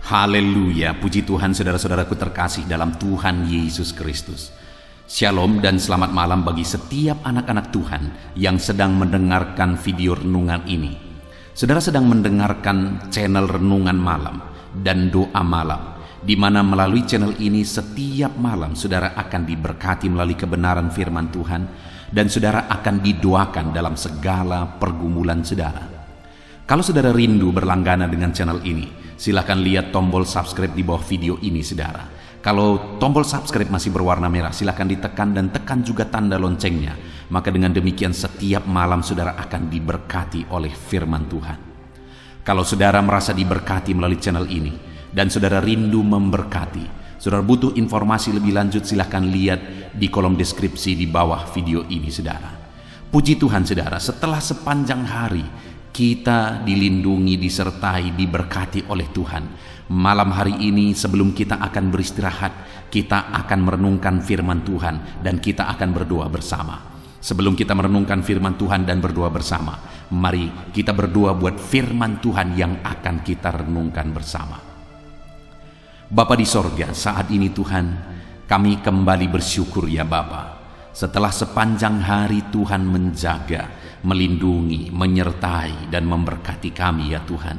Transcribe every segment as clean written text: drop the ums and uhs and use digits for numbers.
Haleluya, puji Tuhan saudara-saudaraku terkasih dalam Tuhan Yesus Kristus. Shalom dan selamat malam bagi setiap anak-anak Tuhan yang sedang mendengarkan video renungan ini. Saudara sedang mendengarkan channel Renungan Malam dan Doa Malam, di mana melalui channel ini setiap malam saudara akan diberkati melalui kebenaran firman Tuhan, dan saudara akan didoakan dalam segala pergumulan saudara. Kalau saudara rindu berlangganan dengan channel ini, silakan lihat tombol subscribe di bawah video ini saudara. Kalau tombol subscribe masih berwarna merah, silakan ditekan dan tekan juga tanda loncengnya. Maka dengan demikian setiap malam saudara akan diberkati oleh firman Tuhan. Kalau saudara merasa diberkati melalui channel ini dan saudara rindu memberkati, saudara butuh informasi lebih lanjut, silakan lihat di kolom deskripsi di bawah video ini saudara. Puji Tuhan saudara, setelah sepanjang hari kita dilindungi, disertai, diberkati oleh Tuhan. Malam hari ini sebelum kita akan beristirahat, kita akan merenungkan firman Tuhan dan kita akan berdoa bersama. Sebelum kita merenungkan firman Tuhan dan berdoa bersama, mari kita berdoa buat firman Tuhan yang akan kita renungkan bersama. Bapa di sorga, saat ini Tuhan, kami kembali bersyukur ya Bapa. Setelah sepanjang hari Tuhan menjaga, melindungi, menyertai, dan memberkati kami ya Tuhan.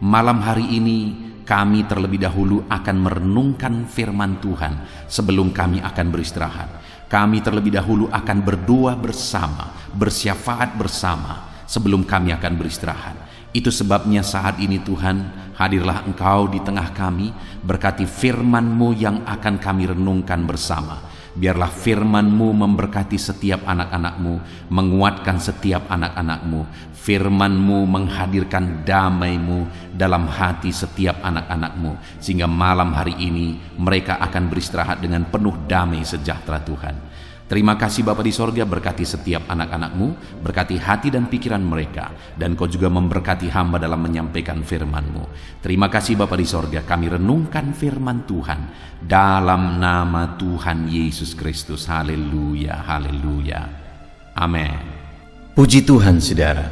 Malam hari ini kami terlebih dahulu akan merenungkan firman Tuhan sebelum kami akan beristirahat. Kami terlebih dahulu akan berdoa bersama, bersyafaat bersama sebelum kami akan beristirahat. Itu sebabnya saat ini Tuhan, hadirlah Engkau di tengah kami, berkati firman-Mu yang akan kami renungkan bersama. Biarlah firman-Mu memberkati setiap anak-anak-Mu, menguatkan setiap anak-anak-Mu. Firman-Mu menghadirkan damai-Mu dalam hati setiap anak-anak-Mu, sehingga malam hari ini mereka akan beristirahat dengan penuh damai sejahtera Tuhan. Terima kasih Bapa di sorga, berkati setiap anak-anak-Mu, berkati hati dan pikiran mereka, dan Kau juga memberkati hamba dalam menyampaikan firman-Mu. Terima kasih Bapa di sorga, kami renungkan firman Tuhan dalam nama Tuhan Yesus Kristus. Haleluya, haleluya, amin. Puji Tuhan saudara,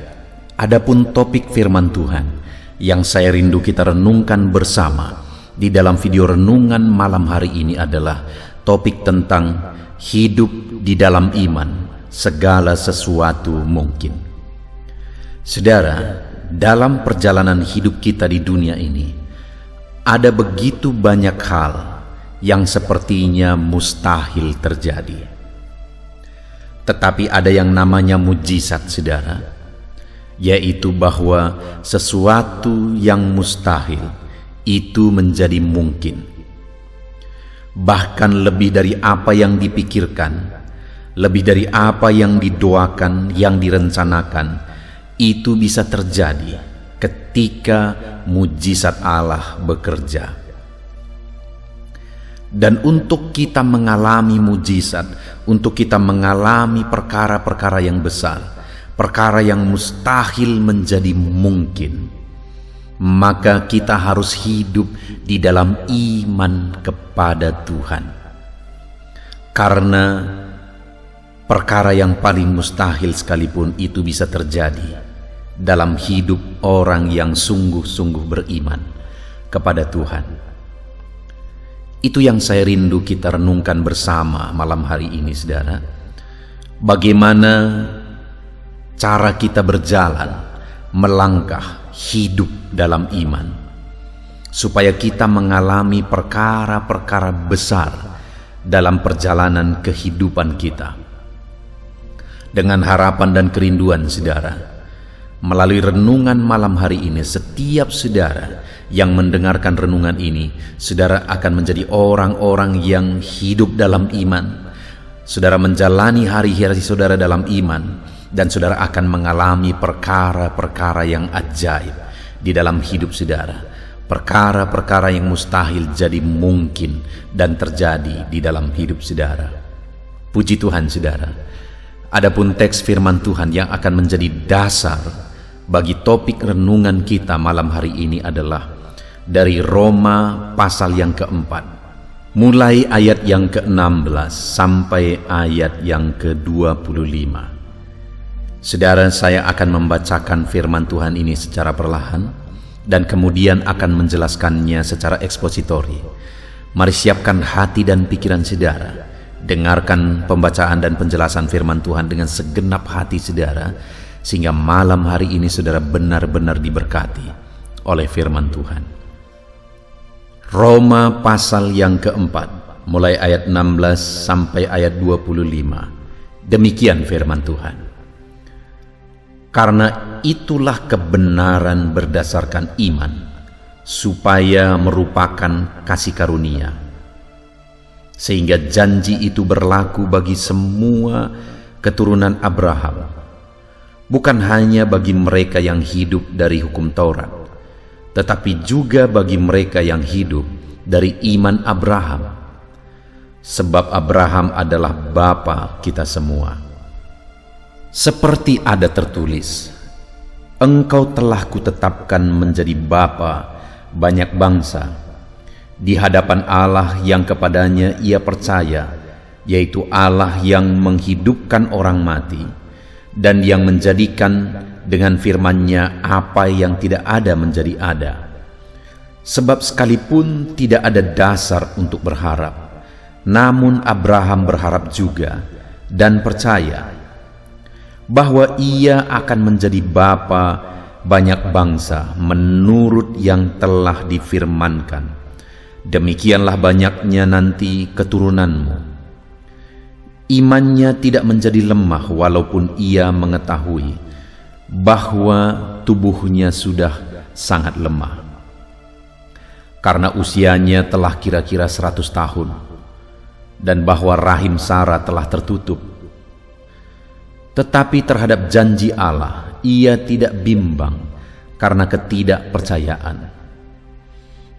adapun topik firman Tuhan yang saya rindu kita renungkan bersama di dalam video renungan malam hari ini adalah topik tentang hidup di dalam iman, segala sesuatu mungkin. Saudara, dalam perjalanan hidup kita di dunia ini, ada begitu banyak hal yang sepertinya mustahil terjadi. Tetapi ada yang namanya mujizat, saudara, yaitu bahwa sesuatu yang mustahil itu menjadi mungkin. Bahkan lebih dari apa yang dipikirkan, lebih dari apa yang didoakan, yang direncanakan, itu bisa terjadi ketika mujizat Allah bekerja. Dan untuk kita mengalami mujizat, untuk kita mengalami perkara-perkara yang besar, perkara yang mustahil menjadi mungkin, maka kita harus hidup di dalam iman kepada Tuhan. Karena perkara yang paling mustahil sekalipun itu bisa terjadi dalam hidup orang yang sungguh-sungguh beriman kepada Tuhan. Itu yang saya rindu kita renungkan bersama malam hari ini saudara. Bagaimana cara kita berjalan, melangkah, hidup dalam iman, supaya kita mengalami perkara-perkara besar dalam perjalanan kehidupan kita. Dengan harapan dan kerinduan saudara, melalui renungan malam hari ini, setiap saudara yang mendengarkan renungan ini, saudara akan menjadi orang-orang yang hidup dalam iman. Saudara menjalani hari-hari saudara dalam iman, dan saudara akan mengalami perkara-perkara yang ajaib di dalam hidup saudara. Perkara-perkara yang mustahil jadi mungkin dan terjadi di dalam hidup saudara. Puji Tuhan saudara. Adapun teks firman Tuhan yang akan menjadi dasar bagi topik renungan kita malam hari ini adalah dari Roma pasal yang keempat, mulai ayat yang ke-16 sampai ayat yang ke-25. Saudara, saya akan membacakan firman Tuhan ini secara perlahan dan kemudian akan menjelaskannya secara ekspositori. Mari siapkan hati dan pikiran saudara, dengarkan pembacaan dan penjelasan firman Tuhan dengan segenap hati saudara, sehingga malam hari ini saudara benar-benar diberkati oleh firman Tuhan. Roma pasal yang keempat, mulai ayat 16 sampai ayat 25. Demikian firman Tuhan. Karena itulah kebenaran berdasarkan iman, supaya merupakan kasih karunia, sehingga janji itu berlaku bagi semua keturunan Abraham, bukan hanya bagi mereka yang hidup dari hukum Taurat, tetapi juga bagi mereka yang hidup dari iman Abraham, sebab Abraham adalah bapa kita semua. Seperti ada tertulis, engkau telah kutetapkan menjadi bapa banyak bangsa, di hadapan Allah yang kepadanya ia percaya, yaitu Allah yang menghidupkan orang mati, dan yang menjadikan dengan firman-Nya apa yang tidak ada menjadi ada. Sebab sekalipun tidak ada dasar untuk berharap, namun Abraham berharap juga dan percaya bahwa ia akan menjadi bapa banyak bangsa menurut yang telah difirmankan, demikianlah banyaknya nanti keturunanmu. Imannya tidak menjadi lemah walaupun ia mengetahui bahwa tubuhnya sudah sangat lemah, karena usianya telah kira-kira 100 tahun, dan bahwa rahim Sarah telah tertutup. Tetapi terhadap janji Allah ia tidak bimbang karena ketidakpercayaan.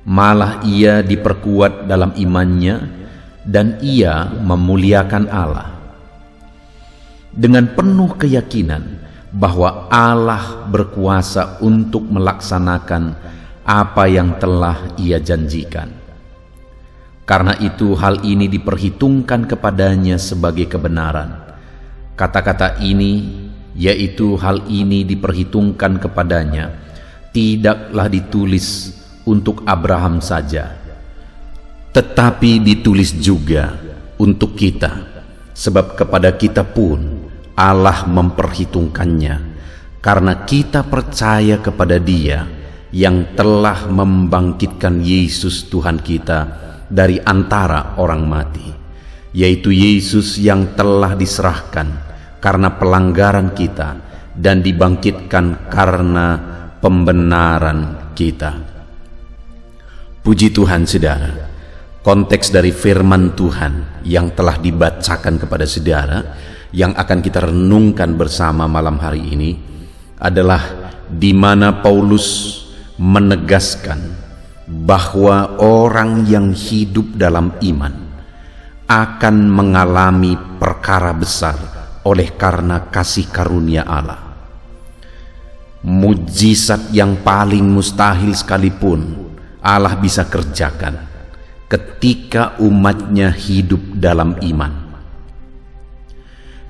Malah ia diperkuat dalam imannya, dan ia memuliakan Allah dengan penuh keyakinan bahwa Allah berkuasa untuk melaksanakan apa yang telah ia janjikan. Karena itu hal ini diperhitungkan kepadanya sebagai kebenaran. Kata-kata ini, yaitu hal ini diperhitungkan kepadanya, tidaklah ditulis untuk Abraham saja, tetapi ditulis juga untuk kita, sebab kepada kita pun Allah memperhitungkannya, karena kita percaya kepada Dia yang telah membangkitkan Yesus Tuhan kita dari antara orang mati, yaitu Yesus yang telah diserahkan karena pelanggaran kita dan dibangkitkan karena pembenaran kita. Puji Tuhan saudara, konteks dari firman Tuhan yang telah dibacakan kepada saudara, yang akan kita renungkan bersama malam hari ini adalah di mana Paulus menegaskan bahwa orang yang hidup dalam iman akan mengalami perkara besar oleh karena kasih karunia Allah. Mujizat yang paling mustahil sekalipun Allah bisa kerjakan ketika umatnya hidup dalam iman.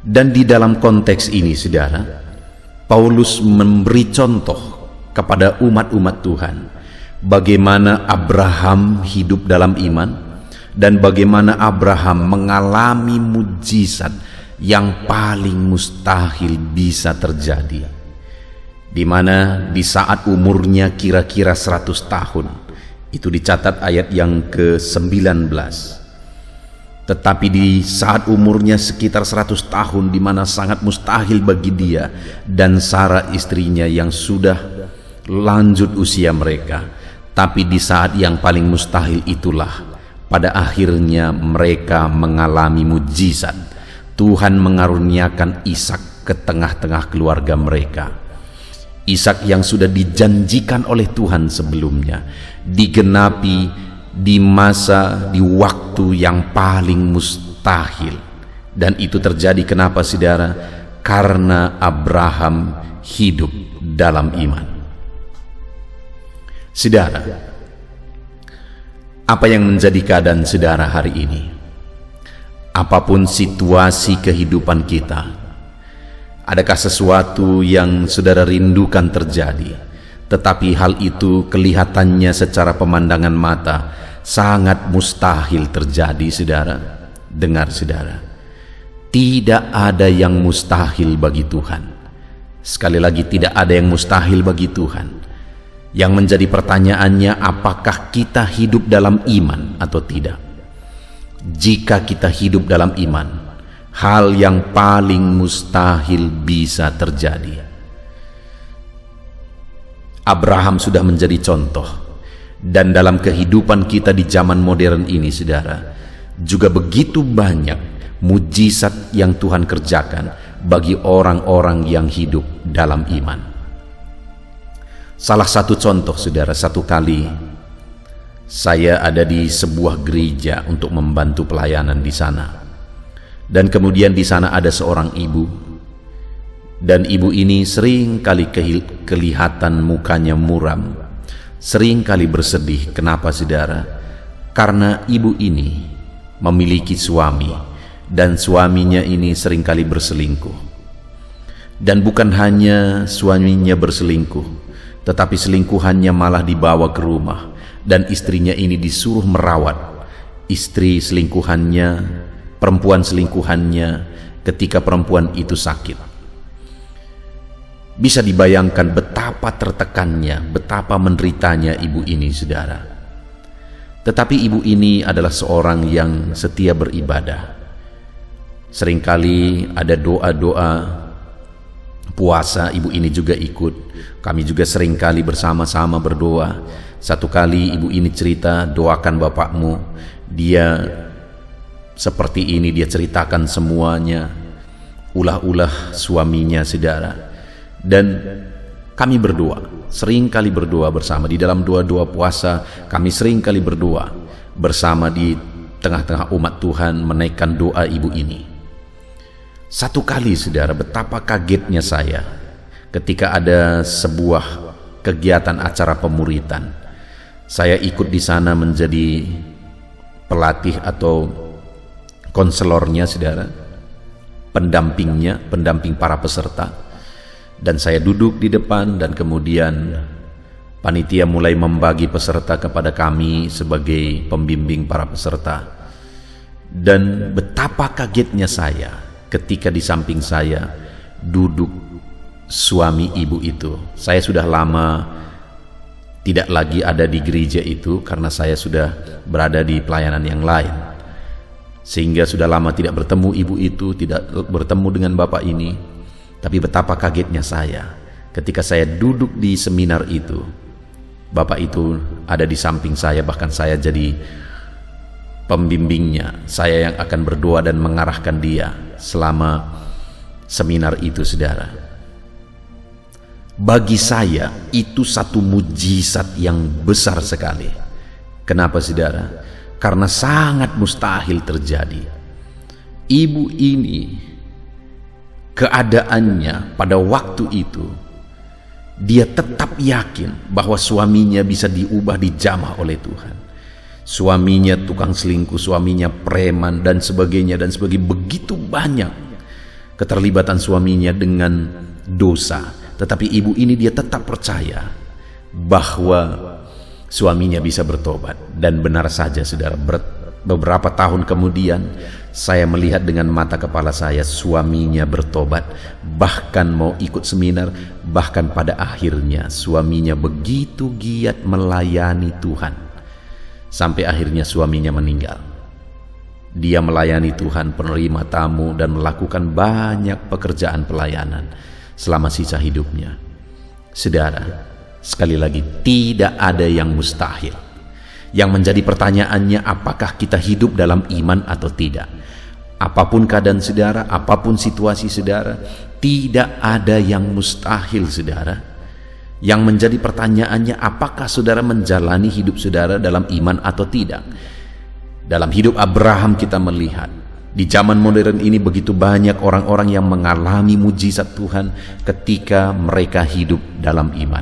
Dan di dalam konteks ini saudara, Paulus memberi contoh kepada umat-umat Tuhan bagaimana Abraham hidup dalam iman, dan bagaimana Abraham mengalami mujizat yang paling mustahil bisa terjadi, di mana di saat umurnya kira-kira 100 tahun, itu dicatat ayat yang ke-19. Tetapi di saat umurnya sekitar 100 tahun, di mana sangat mustahil bagi dia dan Sarah istrinya yang sudah lanjut usia mereka, tapi di saat yang paling mustahil itulah pada akhirnya mereka mengalami mujizat. Tuhan mengaruniakan Ishak ke tengah-tengah keluarga mereka. Ishak yang sudah dijanjikan oleh Tuhan sebelumnya digenapi di masa, di waktu yang paling mustahil. Dan itu terjadi kenapa saudara? Karena Abraham hidup dalam iman. Saudara, apa yang menjadi keadaan saudara hari ini? Apapun situasi kehidupan kita, adakah sesuatu yang saudara rindukan terjadi, Tetapi hal itu kelihatannya secara pemandangan mata sangat mustahil terjadi, saudara. Dengar, saudara, tidak ada yang mustahil bagi Tuhan. Sekali lagi, tidak ada yang mustahil bagi Tuhan. Yang menjadi pertanyaannya, apakah kita hidup dalam iman atau tidak? Jika kita hidup dalam iman, hal yang paling mustahil bisa terjadi. Abraham sudah menjadi contoh, dan dalam kehidupan kita di zaman modern ini, saudara, juga begitu banyak mujizat yang Tuhan kerjakan bagi orang-orang yang hidup dalam iman. Salah satu contoh, saudara, satu kali saya ada di sebuah gereja untuk membantu pelayanan di sana. Dan kemudian di sana ada seorang ibu. Dan ibu ini sering kali kelihatan mukanya muram. Sering kali bersedih. Kenapa, saudara? Karena ibu ini memiliki suami. Dan suaminya ini sering kali berselingkuh. Dan bukan hanya suaminya berselingkuh, tetapi selingkuhannya malah dibawa ke rumah, dan istrinya ini disuruh merawat istri selingkuhannya, perempuan selingkuhannya, ketika perempuan itu sakit. Bisa dibayangkan betapa tertekannya, betapa menderitanya ibu ini, saudara. Tetapi ibu ini adalah seorang yang setia beribadah. Seringkali ada doa-doa puasa, ibu ini juga ikut. Kami juga seringkali bersama-sama berdoa. Satu kali ibu ini cerita, doakan bapakmu. Dia seperti ini, dia ceritakan semuanya, ulah-ulah suaminya, saudara. Dan kami berdoa, seringkali berdoa bersama. Di dalam doa-doa puasa, kami seringkali berdoa bersama di tengah-tengah umat Tuhan, menaikkan doa ibu ini. Satu kali, saudara, betapa kagetnya saya ketika ada sebuah kegiatan acara pemuritan. Saya ikut di sana menjadi pelatih atau konselornya, saudara, pendampingnya, pendamping para peserta. Dan saya duduk di depan, dan kemudian panitia mulai membagi peserta kepada kami sebagai pembimbing para peserta. Dan betapa kagetnya saya ketika di samping saya duduk suami ibu itu. Saya sudah lama tidak lagi ada di gereja itu karena saya sudah berada di pelayanan yang lain, sehingga sudah lama tidak bertemu ibu itu, tidak bertemu dengan bapak ini. Tapi betapa kagetnya saya ketika saya duduk di seminar itu. Bapak itu ada di samping saya, bahkan saya jadi pembimbingnya. Saya yang akan berdoa dan mengarahkan dia selama seminar itu, saudara. Bagi saya itu satu mujizat yang besar sekali. Kenapa, saudara? Karena sangat mustahil terjadi. Ibu ini, keadaannya pada waktu itu, dia tetap yakin bahwa suaminya bisa diubah, dijamah oleh Tuhan. Suaminya tukang selingkuh, suaminya preman, dan sebagainya, dan sebagainya. Begitu banyak keterlibatan suaminya dengan dosa. Tetapi ibu ini dia tetap percaya bahwa suaminya bisa bertobat. Dan benar saja, saudara, beberapa tahun kemudian saya melihat dengan mata kepala saya suaminya bertobat, bahkan mau ikut seminar. Bahkan pada akhirnya suaminya begitu giat melayani Tuhan, sampai akhirnya suaminya meninggal. Dia melayani Tuhan, penerima tamu, dan melakukan banyak pekerjaan pelayanan selama sisa hidupnya. Saudara, sekali lagi, tidak ada yang mustahil. Yang menjadi pertanyaannya, apakah kita hidup dalam iman atau tidak? Apapun keadaan saudara, apapun situasi saudara, tidak ada yang mustahil, saudara. Yang menjadi pertanyaannya, apakah saudara menjalani hidup saudara dalam iman atau tidak? Dalam hidup Abraham kita melihat, di zaman modern ini begitu banyak orang-orang yang mengalami mujizat Tuhan ketika mereka hidup dalam iman.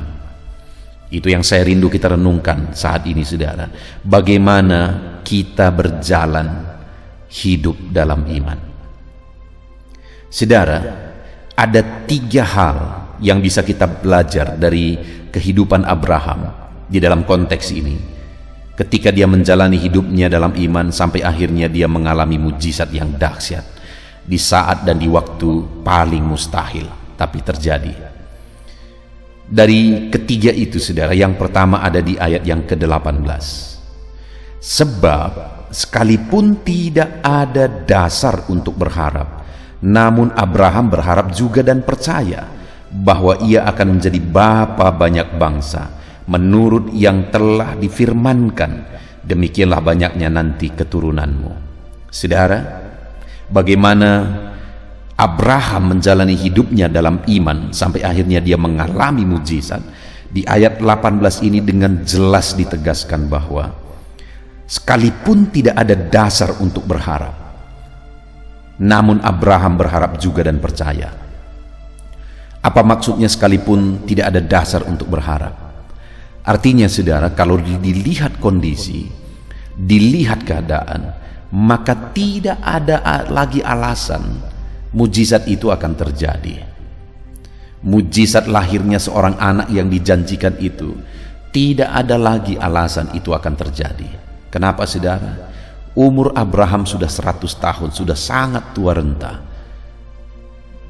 Itu yang saya rindu kita renungkan saat ini, saudara. Bagaimana kita berjalan hidup dalam iman. Saudara, ada 3 hal yang bisa kita belajar dari kehidupan Abraham di dalam konteks ini, ketika dia menjalani hidupnya dalam iman sampai akhirnya dia mengalami mujizat yang dahsyat di saat dan di waktu paling mustahil, tapi terjadi. Dari ketiga itu, saudara, yang pertama ada di ayat yang ke-18. Sebab sekalipun tidak ada dasar untuk berharap, namun Abraham berharap juga dan percaya bahwa ia akan menjadi bapa banyak bangsa, menurut yang telah difirmankan, demikianlah banyaknya nanti keturunanmu. Saudara, bagaimana Abraham menjalani hidupnya dalam iman sampai akhirnya dia mengalami mujizat. Di ayat 18 ini dengan jelas ditegaskan bahwa sekalipun tidak ada dasar untuk berharap, namun Abraham berharap juga dan percaya. Apa maksudnya sekalipun tidak ada dasar untuk berharap? Artinya, saudara, kalau dilihat kondisi, dilihat keadaan, maka tidak ada lagi alasan mujizat itu akan terjadi. Mujizat lahirnya seorang anak yang dijanjikan itu, tidak ada lagi alasan itu akan terjadi. Kenapa, saudara? Umur Abraham sudah 100 tahun, sudah sangat tua renta.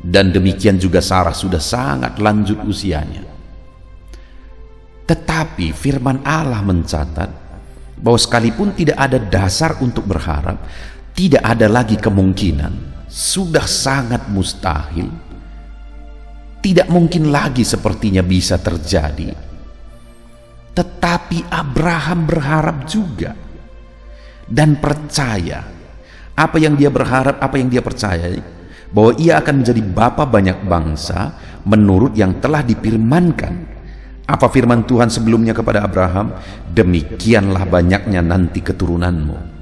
Dan demikian juga Sarah sudah sangat lanjut usianya. Tetapi firman Allah mencatat bahwa sekalipun tidak ada dasar untuk berharap, tidak ada lagi kemungkinan, sudah sangat mustahil, tidak mungkin lagi sepertinya bisa terjadi. Tetapi Abraham berharap juga dan percaya. Apa yang dia berharap, apa yang dia percaya, bahwa ia akan menjadi bapa banyak bangsa menurut yang telah difirmankan. Apa firman Tuhan sebelumnya kepada Abraham? Demikianlah banyaknya nanti keturunanmu.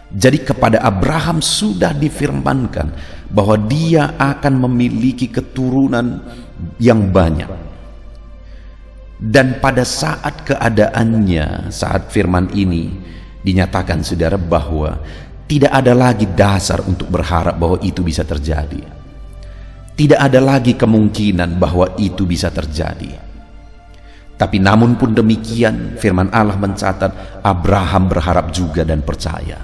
Jadi kepada Abraham sudah difirmankan bahwa dia akan memiliki keturunan yang banyak. Dan pada saat keadaannya, saat firman ini dinyatakan, saudara, bahwa tidak ada lagi dasar untuk berharap bahwa itu bisa terjadi. Tidak ada lagi kemungkinan bahwa itu bisa terjadi. Tapi namun pun demikian, firman Allah mencatat Abraham berharap juga dan percaya.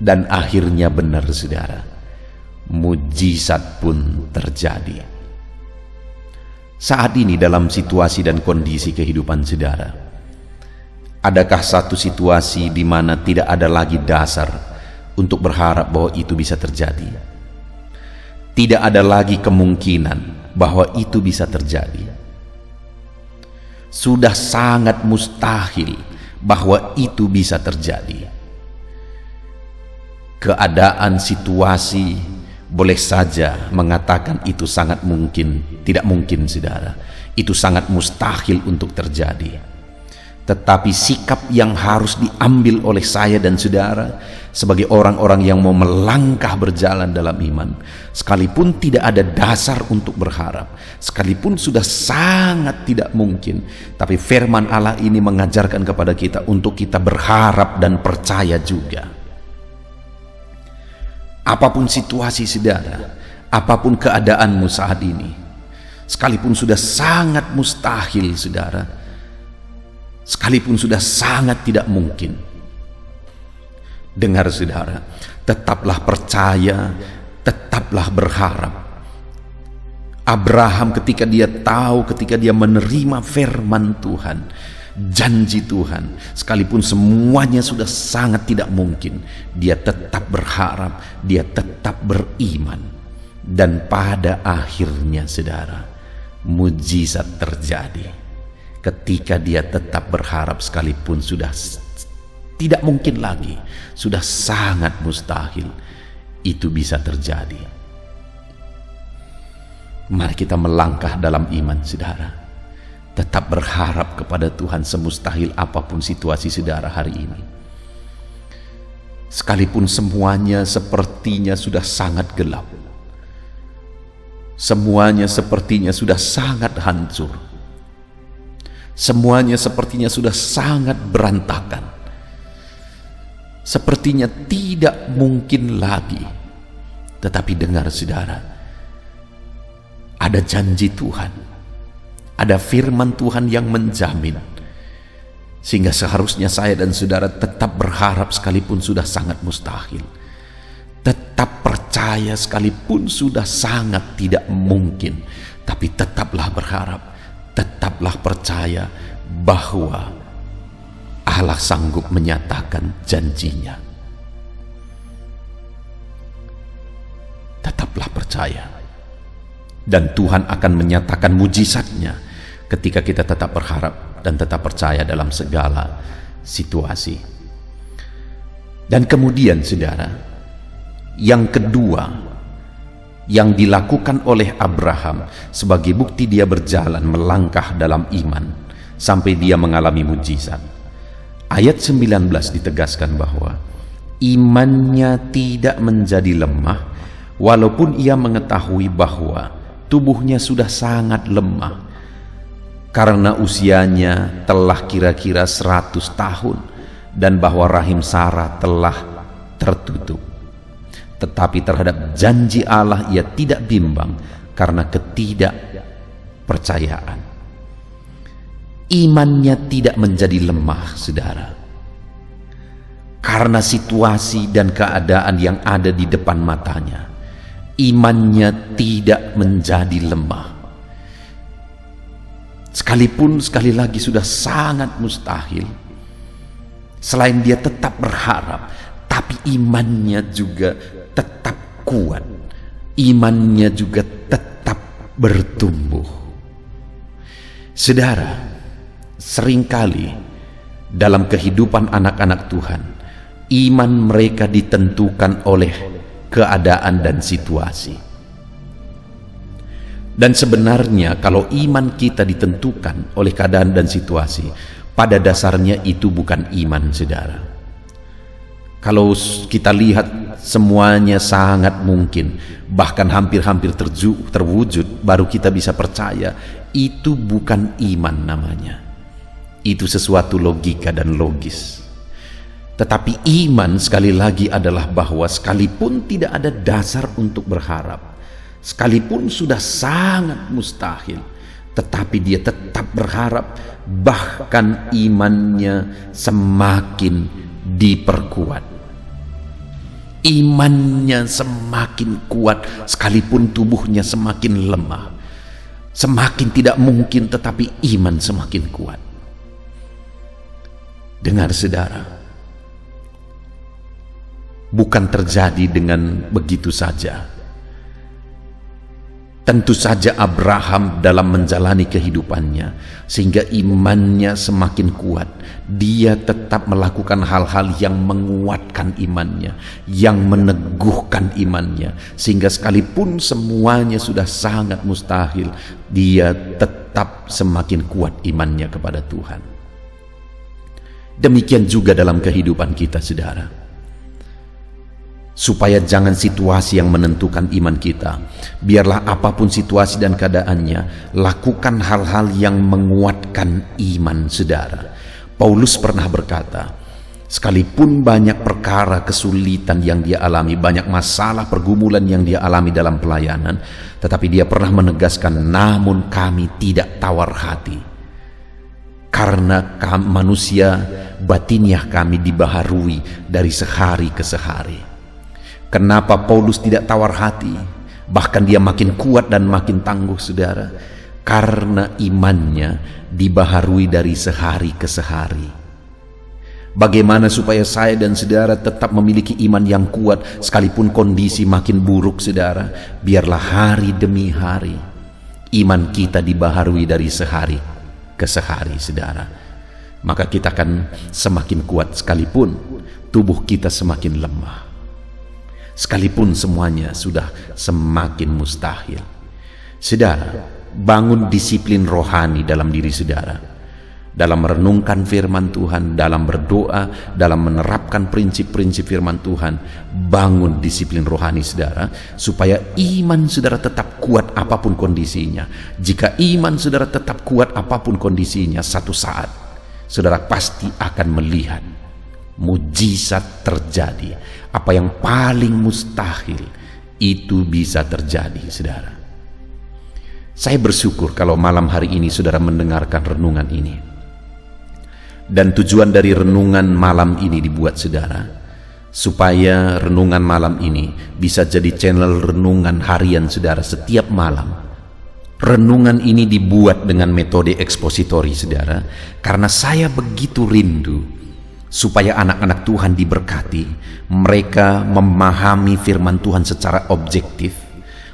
Dan akhirnya benar, saudara, mujizat pun terjadi. Saat ini dalam situasi dan kondisi kehidupan saudara, adakah satu situasi di mana tidak ada lagi dasar untuk berharap bahwa itu bisa terjadi? Tidak ada lagi kemungkinan bahwa itu bisa terjadi. Sudah sangat mustahil bahwa itu bisa terjadi. Keadaan, situasi boleh saja mengatakan itu sangat mungkin, tidak mungkin, saudara. Itu sangat mustahil untuk terjadi. Tetapi sikap yang harus diambil oleh saya dan saudara sebagai orang-orang yang mau melangkah berjalan dalam iman, sekalipun tidak ada dasar untuk berharap, sekalipun sudah sangat tidak mungkin, tapi firman Allah ini mengajarkan kepada kita untuk kita berharap dan percaya juga. Apapun situasi saudara, apapun keadaanmu saat ini, sekalipun sudah sangat mustahil, saudara, sekalipun sudah sangat tidak mungkin, dengar, saudara, tetaplah percaya, tetaplah berharap. Abraham ketika dia tahu, ketika dia menerima firman Tuhan, janji Tuhan, sekalipun semuanya sudah sangat tidak mungkin, dia tetap berharap, dia tetap beriman. Dan pada akhirnya, saudara, mujizat terjadi ketika dia tetap berharap sekalipun sudah tidak mungkin lagi, sudah sangat mustahil itu bisa terjadi. Mari kita melangkah dalam iman, saudara. Tetap berharap kepada Tuhan semustahil apapun situasi saudara hari ini. Sekalipun semuanya sepertinya sudah sangat gelap, semuanya sepertinya sudah sangat hancur, semuanya sepertinya sudah sangat berantakan, sepertinya tidak mungkin lagi. Tetapi dengar, saudara, ada janji Tuhan. Ada firman Tuhan yang menjamin, sehingga seharusnya saya dan saudara tetap berharap sekalipun sudah sangat mustahil, tetap percaya sekalipun sudah sangat tidak mungkin, tapi tetaplah berharap, tetaplah percaya bahwa Allah sanggup menyatakan janjinya. Tetaplah percaya, dan Tuhan akan menyatakan mujizatnya ketika kita tetap berharap dan tetap percaya dalam segala situasi. Dan kemudian saudara, yang kedua yang dilakukan oleh Abraham sebagai bukti dia berjalan melangkah dalam iman sampai dia mengalami mujizat. Ayat 19 ditegaskan bahwa imannya tidak menjadi lemah walaupun ia mengetahui bahwa tubuhnya sudah sangat lemah karena usianya telah kira-kira 100 tahun dan bahwa rahim Sarah telah tertutup. Tetapi terhadap janji Allah ia tidak bimbang karena ketidakpercayaan. Imannya tidak menjadi lemah, saudara, karena situasi dan keadaan yang ada di depan matanya. Imannya tidak menjadi lemah, sekalipun sekali lagi sudah sangat mustahil. Selain dia tetap berharap, tapi imannya juga tetap kuat, imannya juga tetap bertumbuh. Saudara, seringkali dalam kehidupan anak-anak Tuhan, iman mereka ditentukan oleh keadaan dan situasi. Dan sebenarnya kalau iman kita ditentukan oleh keadaan dan situasi, pada dasarnya itu bukan iman, saudara. Kalau kita lihat semuanya sangat mungkin, bahkan hampir-hampir terwujud, baru kita bisa percaya, itu bukan iman namanya. Itu sesuatu logika dan logis. Tetapi iman sekali lagi adalah bahwa sekalipun tidak ada dasar untuk berharap, sekalipun sudah sangat mustahil, tetapi dia tetap berharap, bahkan imannya semakin diperkuat. Imannya semakin kuat sekalipun tubuhnya semakin lemah, semakin tidak mungkin, tetapi iman semakin kuat. Dengar saudara, bukan terjadi dengan begitu saja. Tentu saja Abraham dalam menjalani kehidupannya, sehingga imannya semakin kuat, dia tetap melakukan hal-hal yang menguatkan imannya, yang meneguhkan imannya, sehingga sekalipun semuanya sudah sangat mustahil, dia tetap semakin kuat imannya kepada Tuhan. Demikian juga dalam kehidupan kita, saudara. Supaya jangan situasi yang menentukan iman kita, biarlah apapun situasi dan keadaannya, lakukan hal-hal yang menguatkan iman saudara. Paulus pernah berkata, sekalipun banyak perkara kesulitan yang dia alami, banyak masalah pergumulan yang dia alami dalam pelayanan, tetapi dia pernah menegaskan, namun kami tidak tawar hati, karena manusia batiniah kami dibaharui dari sehari ke sehari. Kenapa Paulus tidak tawar hati? Bahkan dia makin kuat dan makin tangguh, saudara, karena imannya dibaharui dari sehari ke sehari. Bagaimana supaya saya dan saudara tetap memiliki iman yang kuat sekalipun kondisi makin buruk, saudara? Biarlah hari demi hari iman kita dibaharui dari sehari ke sehari, saudara. Maka kita akan semakin kuat sekalipun tubuh kita semakin lemah, sekalipun semuanya sudah semakin mustahil. Saudara, bangun disiplin rohani dalam diri saudara, dalam merenungkan firman Tuhan, dalam berdoa, dalam menerapkan prinsip-prinsip firman Tuhan. Bangun disiplin rohani saudara, supaya iman saudara tetap kuat apapun kondisinya. Jika iman saudara tetap kuat apapun kondisinya, satu saat saudara pasti akan melihat mujizat terjadi. Apa yang paling mustahil itu bisa terjadi, saudara. Saya bersyukur kalau malam hari ini saudara mendengarkan renungan ini. Dan tujuan dari renungan malam ini dibuat saudara, supaya renungan malam ini bisa jadi channel renungan harian saudara setiap malam. Renungan ini dibuat dengan metode ekspositori saudara, karena saya begitu rindu supaya anak-anak Tuhan diberkati, mereka memahami firman Tuhan secara objektif.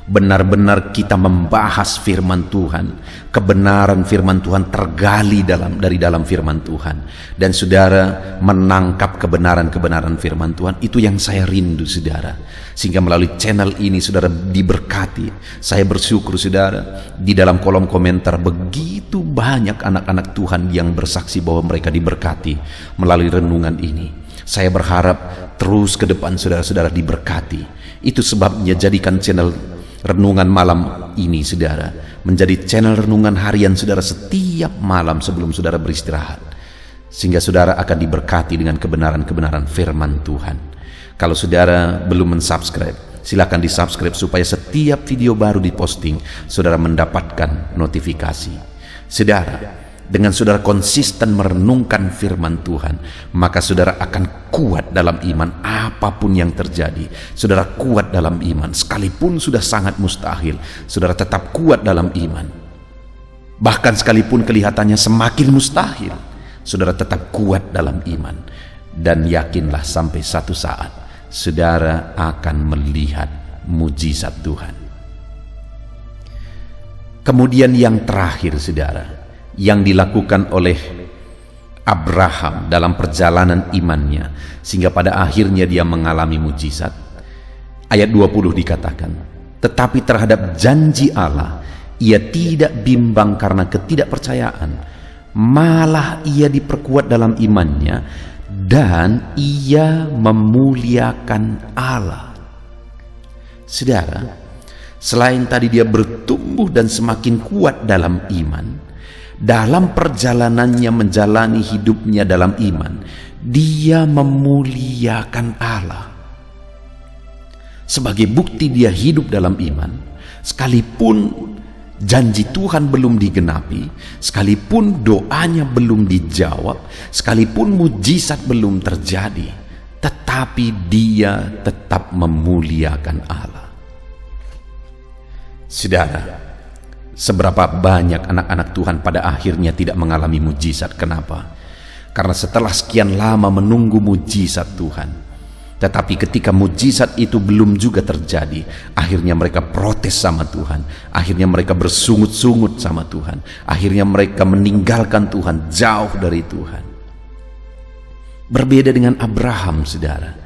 Benar-benar kita membahas firman Tuhan, kebenaran firman Tuhan tergali dari dalam firman Tuhan, dan saudara menangkap kebenaran-kebenaran firman Tuhan. Itu yang saya rindu saudara, sehingga melalui channel ini saudara diberkati. Saya bersyukur saudara, di dalam kolom komentar begitu banyak anak-anak Tuhan yang bersaksi bahwa mereka diberkati melalui renungan ini. Saya berharap terus ke depan saudara-saudara diberkati. Itu sebabnya jadikan channel renungan malam ini saudara menjadi channel renungan harian saudara setiap malam sebelum saudara beristirahat, sehingga saudara akan diberkati dengan kebenaran-kebenaran firman Tuhan. Kalau saudara belum mensubscribe, silakan disubscribe supaya setiap video baru diposting saudara mendapatkan notifikasi. Saudara, dengan saudara konsisten merenungkan firman Tuhan, maka saudara akan kuat dalam iman apapun yang terjadi. Saudara kuat dalam iman, sekalipun sudah sangat mustahil, saudara tetap kuat dalam iman. Bahkan sekalipun kelihatannya semakin mustahil, saudara tetap kuat dalam iman. Dan yakinlah sampai satu saat, saudara akan melihat mujizat Tuhan. Kemudian yang terakhir saudara, yang dilakukan oleh Abraham dalam perjalanan imannya sehingga pada akhirnya dia mengalami mujizat. Ayat 20 dikatakan, tetapi terhadap janji Allah ia tidak bimbang karena ketidakpercayaan, malah ia diperkuat dalam imannya dan ia memuliakan Allah. Saudara, selain tadi dia bertumbuh dan semakin kuat dalam iman, dalam perjalanannya menjalani hidupnya dalam iman, dia memuliakan Allah. Sebagai bukti dia hidup dalam iman, sekalipun janji Tuhan belum digenapi, sekalipun doanya belum dijawab, sekalipun mujizat belum terjadi, tetapi dia tetap memuliakan Allah. Saudara, seberapa banyak anak-anak Tuhan pada akhirnya tidak mengalami mujizat. Kenapa? Karena setelah sekian lama menunggu mujizat Tuhan, tetapi ketika mujizat itu belum juga terjadi, akhirnya mereka protes sama Tuhan, akhirnya mereka bersungut-sungut sama Tuhan, akhirnya mereka meninggalkan Tuhan, jauh dari Tuhan. Berbeda dengan Abraham saudara,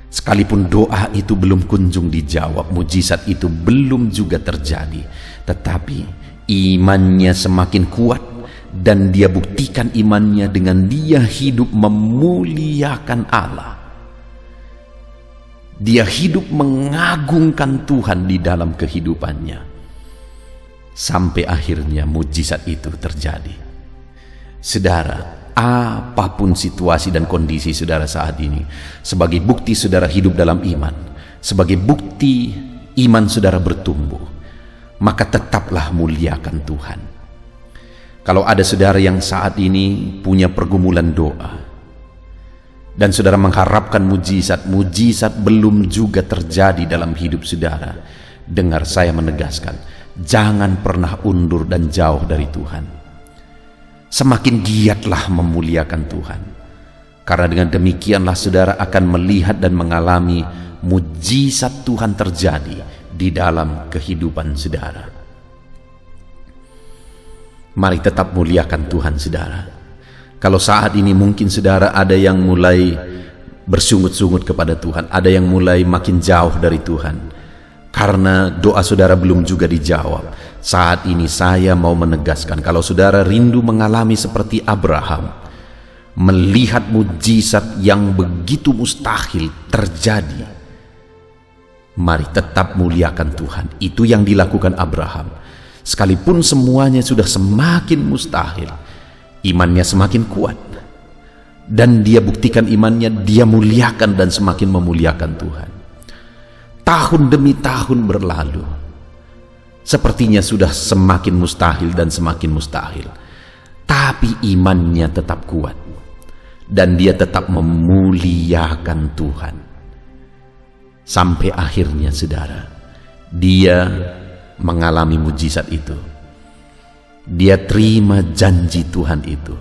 sekalipun doa itu belum kunjung dijawab, mujizat itu belum juga terjadi, tetapi imannya semakin kuat dan dia buktikan imannya dengan dia hidup memuliakan Allah. Dia hidup mengagungkan Tuhan di dalam kehidupannya sampai akhirnya mujizat itu terjadi. Saudara, apapun situasi dan kondisi saudara saat ini, sebagai bukti saudara hidup dalam iman, sebagai bukti iman saudara bertumbuh, maka tetaplah muliakan Tuhan. Kalau ada saudara yang saat ini punya pergumulan doa dan saudara mengharapkan mujizat belum juga terjadi dalam hidup saudara, dengar saya menegaskan, jangan pernah undur dan jauh dari Tuhan. Semakin giatlah memuliakan Tuhan, karena dengan demikianlah saudara akan melihat dan mengalami mujizat Tuhan terjadi di dalam kehidupan saudara. Mari tetap muliakan Tuhan saudara. Kalau saat ini mungkin saudara ada yang mulai bersungut-sungut kepada Tuhan, ada yang mulai makin jauh dari Tuhan karena doa saudara belum juga dijawab. Saat ini saya mau menegaskan, kalau saudara rindu mengalami seperti Abraham, melihat mujizat yang begitu mustahil terjadi, mari tetap muliakan Tuhan. Itu yang dilakukan Abraham. Sekalipun semuanya sudah semakin mustahil, imannya semakin kuat, dan dia buktikan imannya, dia muliakan dan semakin memuliakan Tuhan. Tahun demi tahun berlalu, Sepertinya sudah semakin mustahil dan semakin mustahil, tapi imannya tetap kuat dan dia tetap memuliakan Tuhan. Sampai akhirnya saudara, dia mengalami mujizat itu. Dia terima janji Tuhan itu.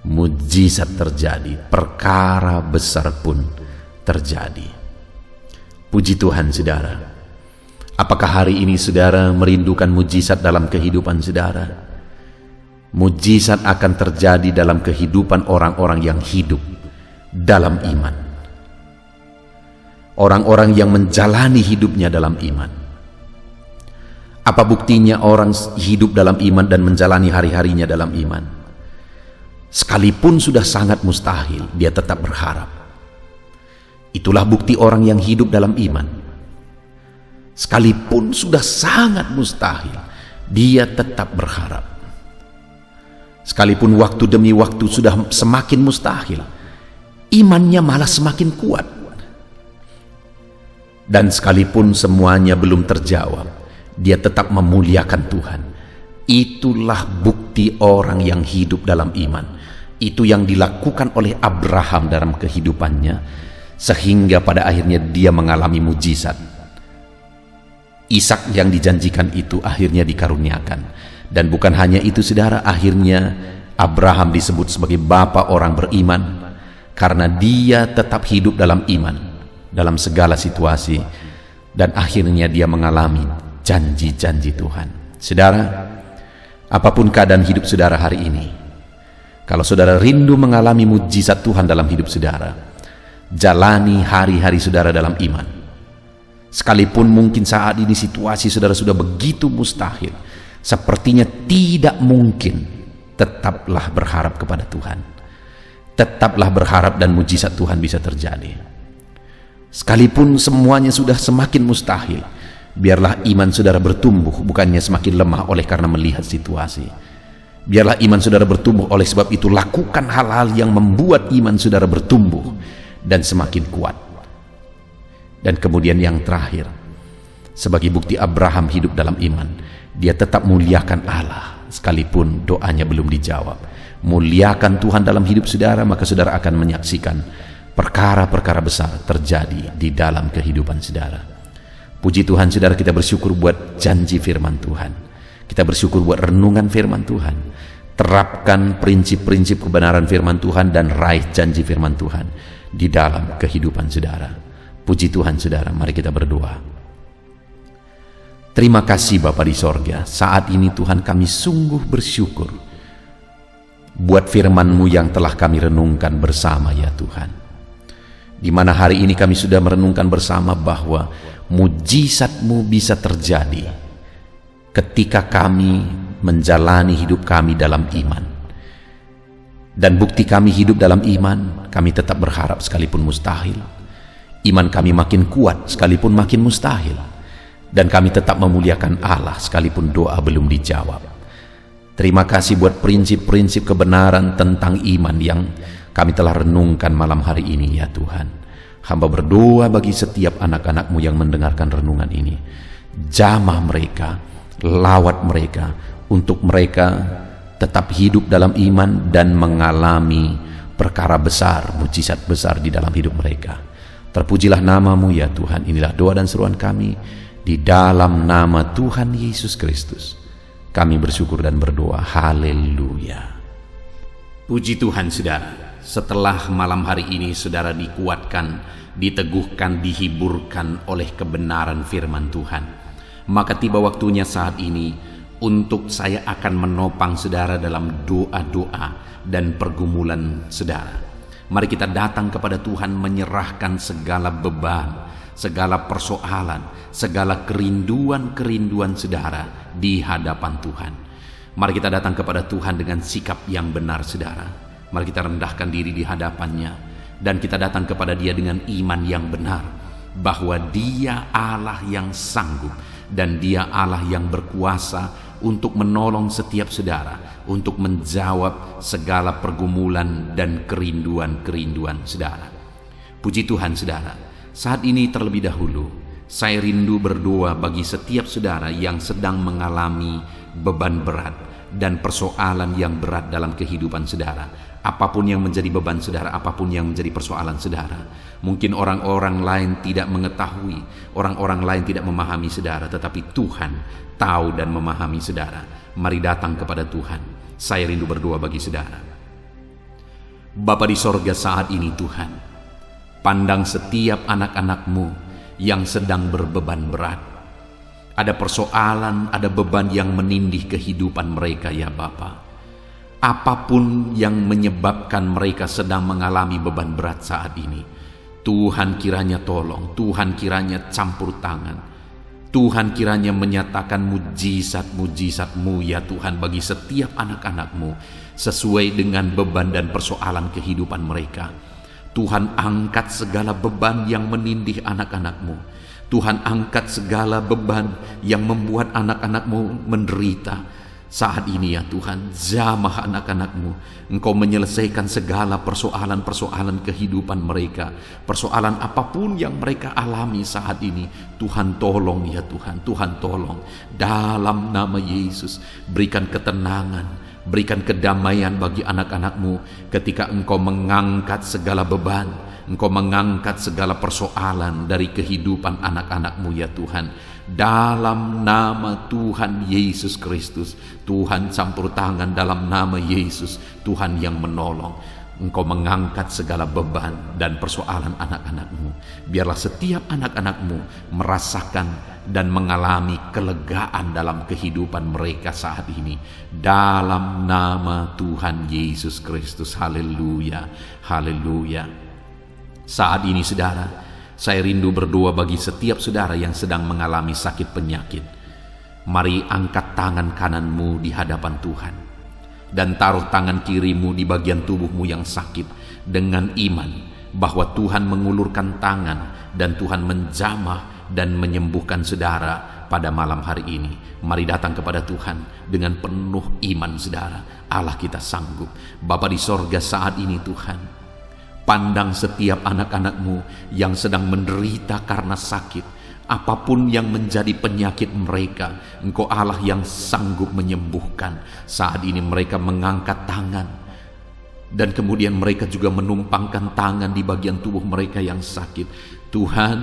Mujizat terjadi, perkara besar pun terjadi. Puji Tuhan saudara. Apakah hari ini saudara merindukan mujizat dalam kehidupan saudara? Mujizat akan terjadi dalam kehidupan orang-orang yang hidup dalam iman. Orang-orang yang menjalani hidupnya dalam iman. Apa buktinya orang hidup dalam iman dan menjalani hari-harinya dalam iman? Sekalipun sudah sangat mustahil, dia tetap berharap. Itulah bukti orang yang hidup dalam iman. Sekalipun sudah sangat mustahil, dia tetap berharap. Sekalipun waktu demi waktu sudah semakin mustahil, imannya malah semakin kuat. Dan sekalipun semuanya belum terjawab, dia tetap memuliakan Tuhan. Itulah bukti orang yang hidup dalam iman. Itu yang dilakukan oleh Abraham dalam kehidupannya, sehingga pada akhirnya dia mengalami mujizat. Ishak yang dijanjikan itu akhirnya dikaruniakan. Dan bukan hanya itu saudara, akhirnya Abraham disebut sebagai bapa orang beriman karena dia tetap hidup dalam iman dalam segala situasi, dan akhirnya dia mengalami janji-janji Tuhan. Saudara, apapun keadaan hidup saudara hari ini, kalau saudara rindu mengalami mujizat Tuhan dalam hidup saudara, jalani hari-hari saudara dalam iman. Sekalipun mungkin saat ini situasi saudara sudah begitu mustahil, sepertinya tidak mungkin, tetaplah berharap kepada Tuhan. Tetaplah berharap dan mujizat Tuhan bisa terjadi. Sekalipun semuanya sudah semakin mustahil, biarlah iman saudara bertumbuh, bukannya semakin lemah oleh karena melihat situasi. Biarlah iman saudara bertumbuh, oleh sebab itu lakukan hal-hal yang membuat iman saudara bertumbuh dan semakin kuat. Dan kemudian yang terakhir, sebagai bukti Abraham hidup dalam iman, dia tetap muliakan Allah sekalipun doanya belum dijawab. Muliakan Tuhan dalam hidup saudara, maka saudara akan menyaksikan perkara-perkara besar terjadi di dalam kehidupan saudara. Puji Tuhan saudara, kita bersyukur buat janji firman Tuhan. Kita bersyukur buat renungan firman Tuhan. Terapkan prinsip-prinsip kebenaran firman Tuhan dan raih janji firman Tuhan di dalam kehidupan saudara. Puji Tuhan saudara, mari kita berdoa. Terima kasih Bapa di sorga, saat ini Tuhan kami sungguh bersyukur buat firman-Mu yang telah kami renungkan bersama ya Tuhan. Di mana hari ini kami sudah merenungkan bersama bahwa mujizat-Mu bisa terjadi ketika kami menjalani hidup kami dalam iman. Dan bukti kami hidup dalam iman, kami tetap berharap sekalipun mustahil. Iman kami makin kuat sekalipun makin mustahil, dan kami tetap memuliakan Allah sekalipun doa belum dijawab. Terima kasih buat prinsip-prinsip kebenaran tentang iman yang kami telah renungkan malam hari ini ya Tuhan. Hamba berdoa bagi setiap anak-anak-Mu yang mendengarkan renungan ini. Jamah mereka, lawat mereka, untuk mereka tetap hidup dalam iman dan mengalami perkara besar, mujizat besar di dalam hidup mereka. Terpujilah nama-Mu ya Tuhan. Inilah doa dan seruan kami di dalam nama Tuhan Yesus Kristus. Kami bersyukur dan berdoa. Haleluya. Puji Tuhan saudara. Setelah malam hari ini saudara dikuatkan, diteguhkan, dihiburkan oleh kebenaran firman Tuhan, maka tiba waktunya saat ini untuk saya akan menopang saudara dalam doa-doa dan pergumulan saudara. Mari kita datang kepada Tuhan menyerahkan segala beban, segala persoalan, segala kerinduan-kerinduan saudara di hadapan Tuhan. Mari kita datang kepada Tuhan dengan sikap yang benar saudara. Mari kita rendahkan diri di hadapannya, dan kita datang kepada Dia dengan iman yang benar, bahwa Dia Allah yang sanggup dan Dia Allah yang berkuasa untuk menolong setiap saudara, untuk menjawab segala pergumulan dan kerinduan-kerinduan saudara. Puji Tuhan saudara, saat ini terlebih dahulu Saya rindu berdoa bagi setiap saudara yang sedang mengalami beban berat dan persoalan yang berat dalam kehidupan saudara. Apapun yang menjadi beban saudara, apapun yang menjadi persoalan saudara. Mungkin orang-orang lain tidak mengetahui, orang-orang lain tidak memahami saudara, tetapi Tuhan tahu dan memahami saudara. Mari datang kepada Tuhan. Saya rindu berdoa bagi saudara. Bapa di sorga, saat ini Tuhan, pandang setiap anak-anak-Mu yang sedang berbeban berat. Ada persoalan, ada beban yang menindih kehidupan mereka ya Bapa. Apapun yang menyebabkan mereka sedang mengalami beban berat saat ini, Tuhan kiranya tolong, Tuhan kiranya campur tangan, Tuhan kiranya menyatakan mujizat-mujizat-Mu ya Tuhan bagi setiap anak-anak-Mu sesuai dengan beban dan persoalan kehidupan mereka. Tuhan angkat segala beban yang menindih anak-anak-Mu. Tuhan angkat segala beban yang membuat anak-anak-Mu menderita. Saat ini ya Tuhan, jamah anak-anak-Mu. Engkau menyelesaikan segala persoalan-persoalan kehidupan mereka. Persoalan apapun yang mereka alami saat ini, Tuhan tolong ya Tuhan, Tuhan tolong. Dalam nama Yesus, berikan ketenangan, berikan kedamaian bagi anak-anak-Mu ketika Engkau mengangkat segala beban, Engkau mengangkat segala persoalan dari kehidupan anak-anak-Mu ya Tuhan. Dalam nama Tuhan Yesus Kristus, Tuhan campur tangan dalam nama Yesus, Tuhan yang menolong. Engkau mengangkat segala beban dan persoalan anak-anak-Mu. Biarlah setiap anak-anak-Mu merasakan dan mengalami kelegaan dalam kehidupan mereka saat ini. Dalam nama Tuhan Yesus Kristus. Haleluya, haleluya. Saat ini saudara, saya rindu berdoa bagi setiap saudara yang sedang mengalami sakit penyakit. Mari angkat tangan kananmu di hadapan Tuhan dan taruh tangan kirimu di bagian tubuhmu yang sakit dengan iman bahwa Tuhan mengulurkan tangan dan Tuhan menjamah dan menyembuhkan saudara pada malam hari ini. Mari datang kepada Tuhan dengan penuh iman saudara. Allah kita sanggup. Bapa di sorga, saat ini Tuhan, pandang setiap anak-anak-Mu yang sedang menderita karena sakit. Apapun yang menjadi penyakit mereka, Engkau Allah yang sanggup menyembuhkan. Saat ini mereka mengangkat tangan dan kemudian mereka juga menumpangkan tangan di bagian tubuh mereka yang sakit. Tuhan,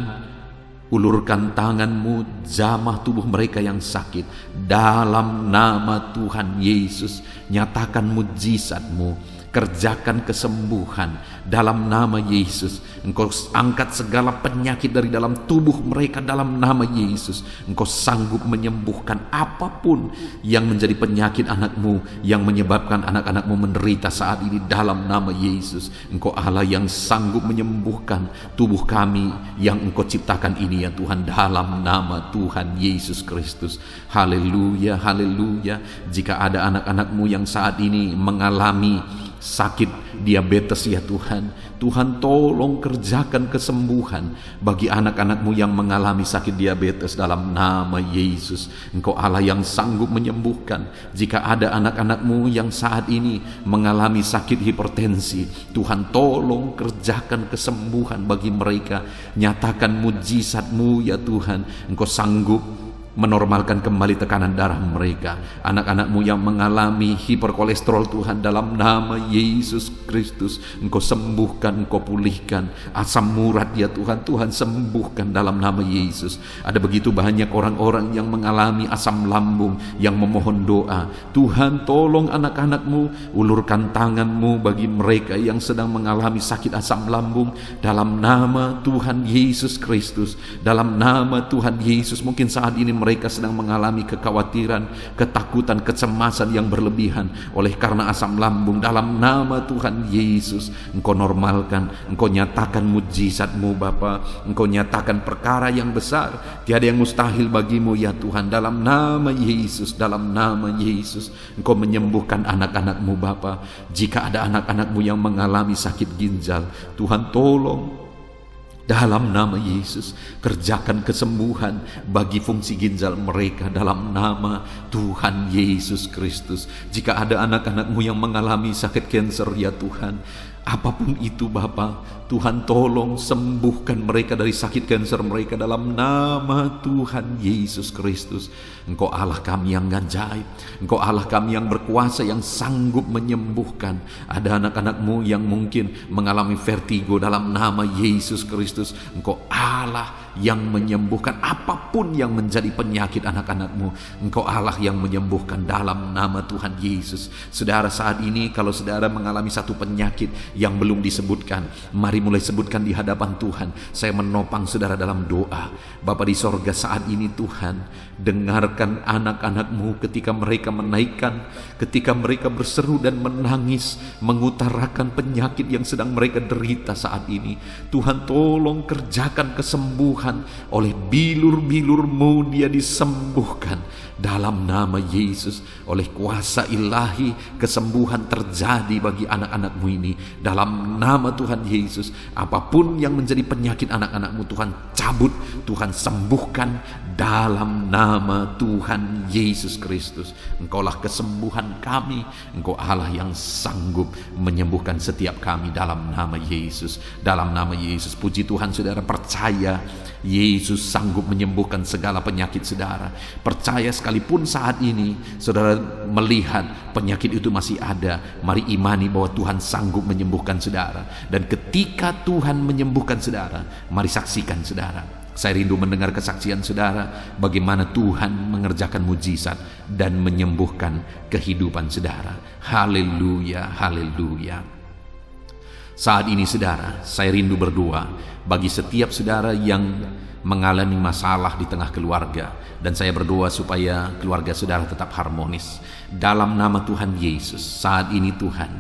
ulurkan tangan-Mu, jamah tubuh mereka yang sakit. Dalam nama Tuhan Yesus, nyatakan mujizat-Mu, kerjakan kesembuhan dalam nama Yesus. Engkau angkat segala penyakit dari dalam tubuh mereka dalam nama Yesus. Engkau sanggup menyembuhkan apapun yang menjadi penyakit anak-Mu, yang menyebabkan anak-anak-Mu menderita saat ini dalam nama Yesus. Engkau Allah yang sanggup menyembuhkan tubuh kami yang Engkau ciptakan ini ya Tuhan, dalam nama Tuhan Yesus Kristus. Haleluya, haleluya. Jika ada anak-anak-Mu yang saat ini mengalami sakit diabetes ya Tuhan, Tuhan tolong kerjakan kesembuhan bagi anak-anak-Mu yang mengalami sakit diabetes dalam nama Yesus. Engkau Allah yang sanggup menyembuhkan. Jika ada anak-anak-Mu yang saat ini mengalami sakit hipertensi, Tuhan tolong kerjakan kesembuhan bagi mereka. Nyatakan mujizat-Mu ya Tuhan. Engkau sanggup menormalkan kembali tekanan darah mereka. Anak-anak-Mu yang mengalami hiperkolesterol Tuhan, dalam nama Yesus Kristus, Engkau sembuhkan, Engkau pulihkan. Asam urat ya Tuhan, Tuhan sembuhkan dalam nama Yesus. Ada begitu banyak orang-orang yang mengalami asam lambung yang memohon doa. Tuhan tolong anak-anak-Mu, ulurkan tangan-Mu bagi mereka yang sedang mengalami sakit asam lambung dalam nama Tuhan Yesus Kristus. Dalam nama Tuhan Yesus, mungkin saat ini mereka sedang mengalami kekhawatiran, ketakutan, kecemasan yang berlebihan oleh karena asam lambung. Dalam nama Tuhan Yesus, Engkau normalkan, Engkau nyatakan mujizat-Mu Bapa. Engkau nyatakan perkara yang besar, tiada yang mustahil bagi-Mu ya Tuhan. Dalam nama Yesus, dalam nama Yesus, Engkau menyembuhkan anak-anak-Mu Bapa. Jika ada anak-anak-Mu yang mengalami sakit ginjal, Tuhan tolong, dalam nama Yesus, kerjakan kesembuhan bagi fungsi ginjal mereka dalam nama Tuhan Yesus Kristus. Jika ada anak-anak-Mu yang mengalami sakit kanker ya Tuhan, Apapun itu Bapa, Tuhan tolong sembuhkan mereka dari sakit kanker mereka dalam nama Tuhan Yesus Kristus. Engkau Allah kami yang ajaib, Engkau Allah kami yang berkuasa, yang sanggup menyembuhkan. Ada anak-anak-Mu yang mungkin mengalami vertigo, dalam nama Yesus Kristus Engkau Allah yang menyembuhkan. Apapun yang menjadi penyakit anak-anak-Mu, Engkau Allah yang menyembuhkan dalam nama Tuhan Yesus. Saudara, saat ini kalau saudara mengalami satu penyakit yang belum disebutkan, mari mulai sebutkan di hadapan Tuhan. Saya menopang saudara dalam doa. Bapa di sorga, saat ini Tuhan, dengarkan anak-anak-Mu ketika mereka menaikkan, ketika mereka berseru dan menangis, mengutarakan penyakit yang sedang mereka derita saat ini. Tuhan tolong kerjakan kesembuhan. Oleh bilur-bilur-Mu dia disembuhkan dalam nama Yesus. Oleh kuasa ilahi, kesembuhan terjadi bagi anak-anak-Mu ini dalam nama Tuhan Yesus. Apapun yang menjadi penyakit anak-anak-Mu, Tuhan cabut, Tuhan sembuhkan dalam nama Tuhan Yesus Kristus. Engkaulah kesembuhan kami, Engkau Allah yang sanggup menyembuhkan setiap kami dalam nama Yesus. Dalam nama Yesus, puji Tuhan, saudara percaya Yesus sanggup menyembuhkan segala penyakit saudara. Percaya sekalipun saat ini saudara melihat penyakit itu masih ada, mari imani bahwa Tuhan sanggup menyembuhkan saudara. Dan ketika Tuhan menyembuhkan saudara, mari saksikan saudara. Saya rindu mendengar kesaksian saudara bagaimana Tuhan mengerjakan mujizat dan menyembuhkan kehidupan saudara. Haleluya, haleluya. Saat ini saudara, saya rindu berdoa bagi setiap saudara yang mengalami masalah di tengah keluarga, dan saya berdoa supaya keluarga saudara tetap harmonis. Dalam nama Tuhan Yesus, saat ini Tuhan,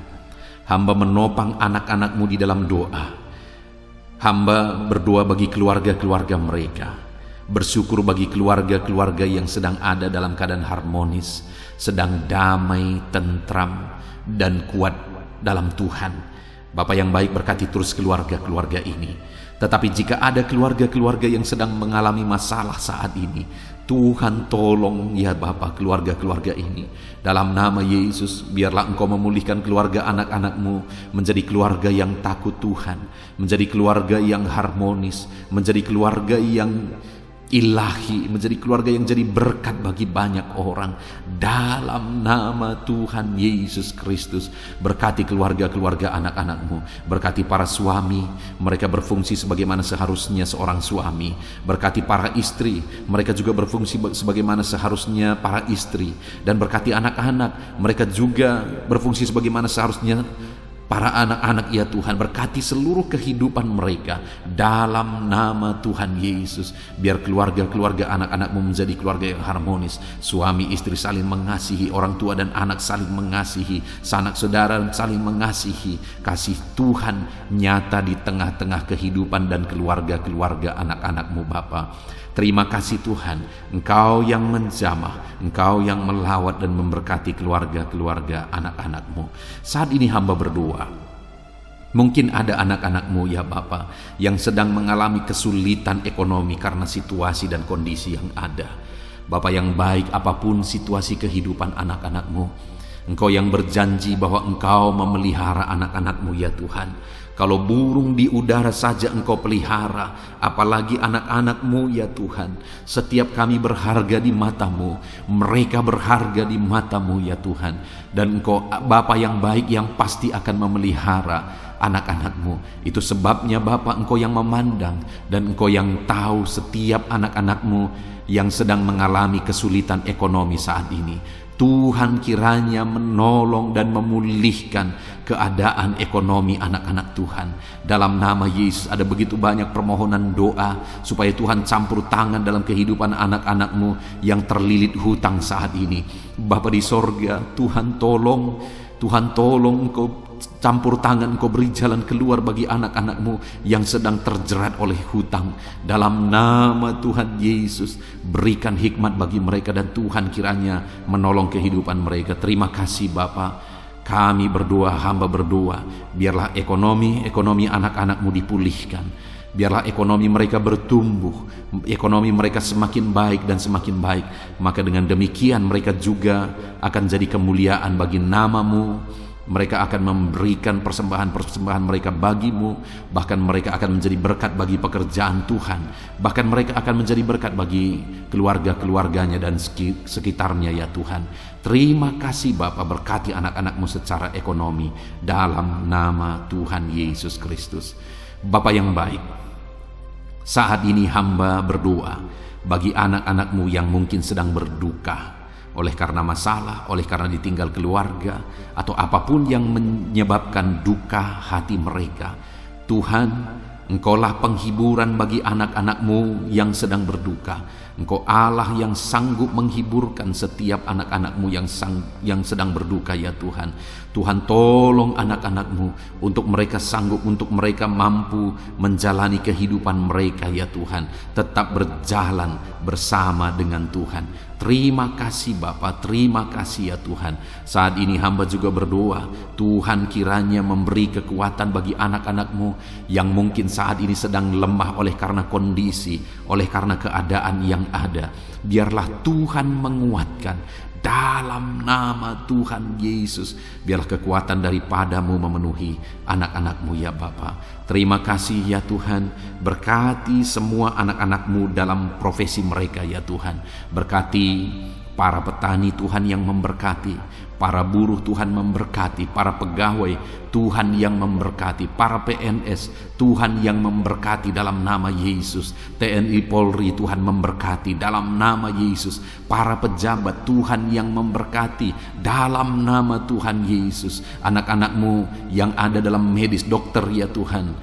hamba menopang anak-anak-Mu di dalam doa. Hamba berdoa bagi keluarga-keluarga mereka, bersyukur bagi keluarga-keluarga yang sedang ada dalam keadaan harmonis, sedang damai, tentram, dan kuat dalam Tuhan. Bapa yang baik, berkati terus keluarga-keluarga ini. Tetapi jika ada keluarga-keluarga yang sedang mengalami masalah saat ini, Tuhan tolong ya Bapa keluarga-keluarga ini. Dalam nama Yesus, biarlah Engkau memulihkan keluarga anak-anak-Mu menjadi keluarga yang takut Tuhan, menjadi keluarga yang harmonis, menjadi keluarga yang ilahi, menjadi keluarga yang jadi berkat bagi banyak orang. Dalam nama Tuhan Yesus Kristus, berkati keluarga-keluarga anak-anak-Mu, berkati para suami, mereka berfungsi sebagaimana seharusnya seorang suami. Berkati para istri, mereka juga berfungsi sebagaimana seharusnya para istri. Dan berkati anak-anak, mereka juga berfungsi sebagaimana seharusnya para anak-anak ya Tuhan. Berkati seluruh kehidupan mereka dalam nama Tuhan Yesus. Biar keluarga-keluarga anak-anak-Mu menjadi keluarga yang harmonis. Suami istri saling mengasihi, orang tua dan anak saling mengasihi, sanak saudara saling mengasihi. Kasih Tuhan nyata di tengah-tengah kehidupan dan keluarga-keluarga anak-anak-Mu Bapa. Terima kasih Tuhan, Engkau yang menjamah, Engkau yang melawat dan memberkati keluarga-keluarga anak-anak-Mu. Saat ini hamba berdoa, mungkin ada anak-anak-Mu ya Bapa yang sedang mengalami kesulitan ekonomi karena situasi dan kondisi yang ada. Bapa yang baik, apapun situasi kehidupan anak-anak-Mu, Engkau yang berjanji bahwa Engkau memelihara anak-anak-Mu ya Tuhan. Kalau burung di udara saja Engkau pelihara, apalagi anak-anak-Mu ya Tuhan. Setiap kami berharga di mata-Mu, mereka berharga di mata-Mu ya Tuhan. Dan Engkau Bapa yang baik yang pasti akan memelihara anak-anak-Mu. Itu sebabnya Bapa, Engkau yang memandang dan Engkau yang tahu setiap anak-anak-Mu yang sedang mengalami kesulitan ekonomi saat ini. Tuhan kiranya menolong dan memulihkan keadaan ekonomi anak-anak Tuhan. Dalam nama Yesus, ada begitu banyak permohonan doa supaya Tuhan campur tangan dalam kehidupan anak-anak-Mu yang terlilit hutang saat ini. Bapa di sorga, Tuhan tolong Engkau campur tangan, Engkau beri jalan keluar bagi anak-anak-Mu yang sedang terjerat oleh hutang. Dalam nama Tuhan Yesus, berikan hikmat bagi mereka dan Tuhan kiranya menolong kehidupan mereka. Terima kasih Bapa. Kami berdoa, hamba berdoa, biarlah ekonomi anak-anak-Mu dipulihkan. Biarlah ekonomi mereka bertumbuh, ekonomi mereka semakin baik dan semakin baik. Maka dengan demikian mereka juga akan jadi kemuliaan bagi nama-Mu Mereka akan memberikan persembahan-persembahan mereka bagimu. Bahkan mereka akan menjadi berkat bagi pekerjaan Tuhan. Bahkan mereka akan menjadi berkat bagi keluarga-keluarganya dan sekitarnya ya Tuhan. Terima kasih Bapa, berkati anak-anakmu secara ekonomi dalam nama Tuhan Yesus Kristus. Bapa yang baik, saat ini hamba berdoa bagi anak-anakmu yang mungkin sedang berduka oleh karena masalah, oleh karena ditinggal keluarga, atau apapun yang menyebabkan duka hati mereka. Tuhan, Engkaulah penghiburan bagi anak-anakmu yang sedang berduka. Engkau Allah yang sanggup menghiburkan setiap anak-anakmu yang sedang berduka ya Tuhan. Tuhan, tolong anak-anakmu untuk mereka sanggup, untuk mereka mampu menjalani kehidupan mereka ya Tuhan, tetap berjalan bersama dengan Tuhan. Terima kasih Bapa, terima kasih ya Tuhan. Saat ini hamba juga berdoa, Tuhan kiranya memberi kekuatan bagi anak-anakmu yang mungkin saat ini sedang lemah oleh karena kondisi, oleh karena keadaan yang ada. Biarlah Tuhan menguatkan dalam nama Tuhan Yesus. Biarlah kekuatan daripadamu memenuhi anak-anakmu ya Bapa. Terima kasih ya Tuhan. Berkati semua anak-anakmu dalam profesi mereka ya Tuhan. Berkati para petani Tuhan yang memberkati, para buruh Tuhan memberkati, para pegawai Tuhan yang memberkati, para PNS Tuhan yang memberkati dalam nama Yesus. TNI Polri Tuhan memberkati dalam nama Yesus. Para pejabat Tuhan yang memberkati dalam nama Tuhan Yesus. Anak-anakmu yang ada dalam medis, dokter ya Tuhan,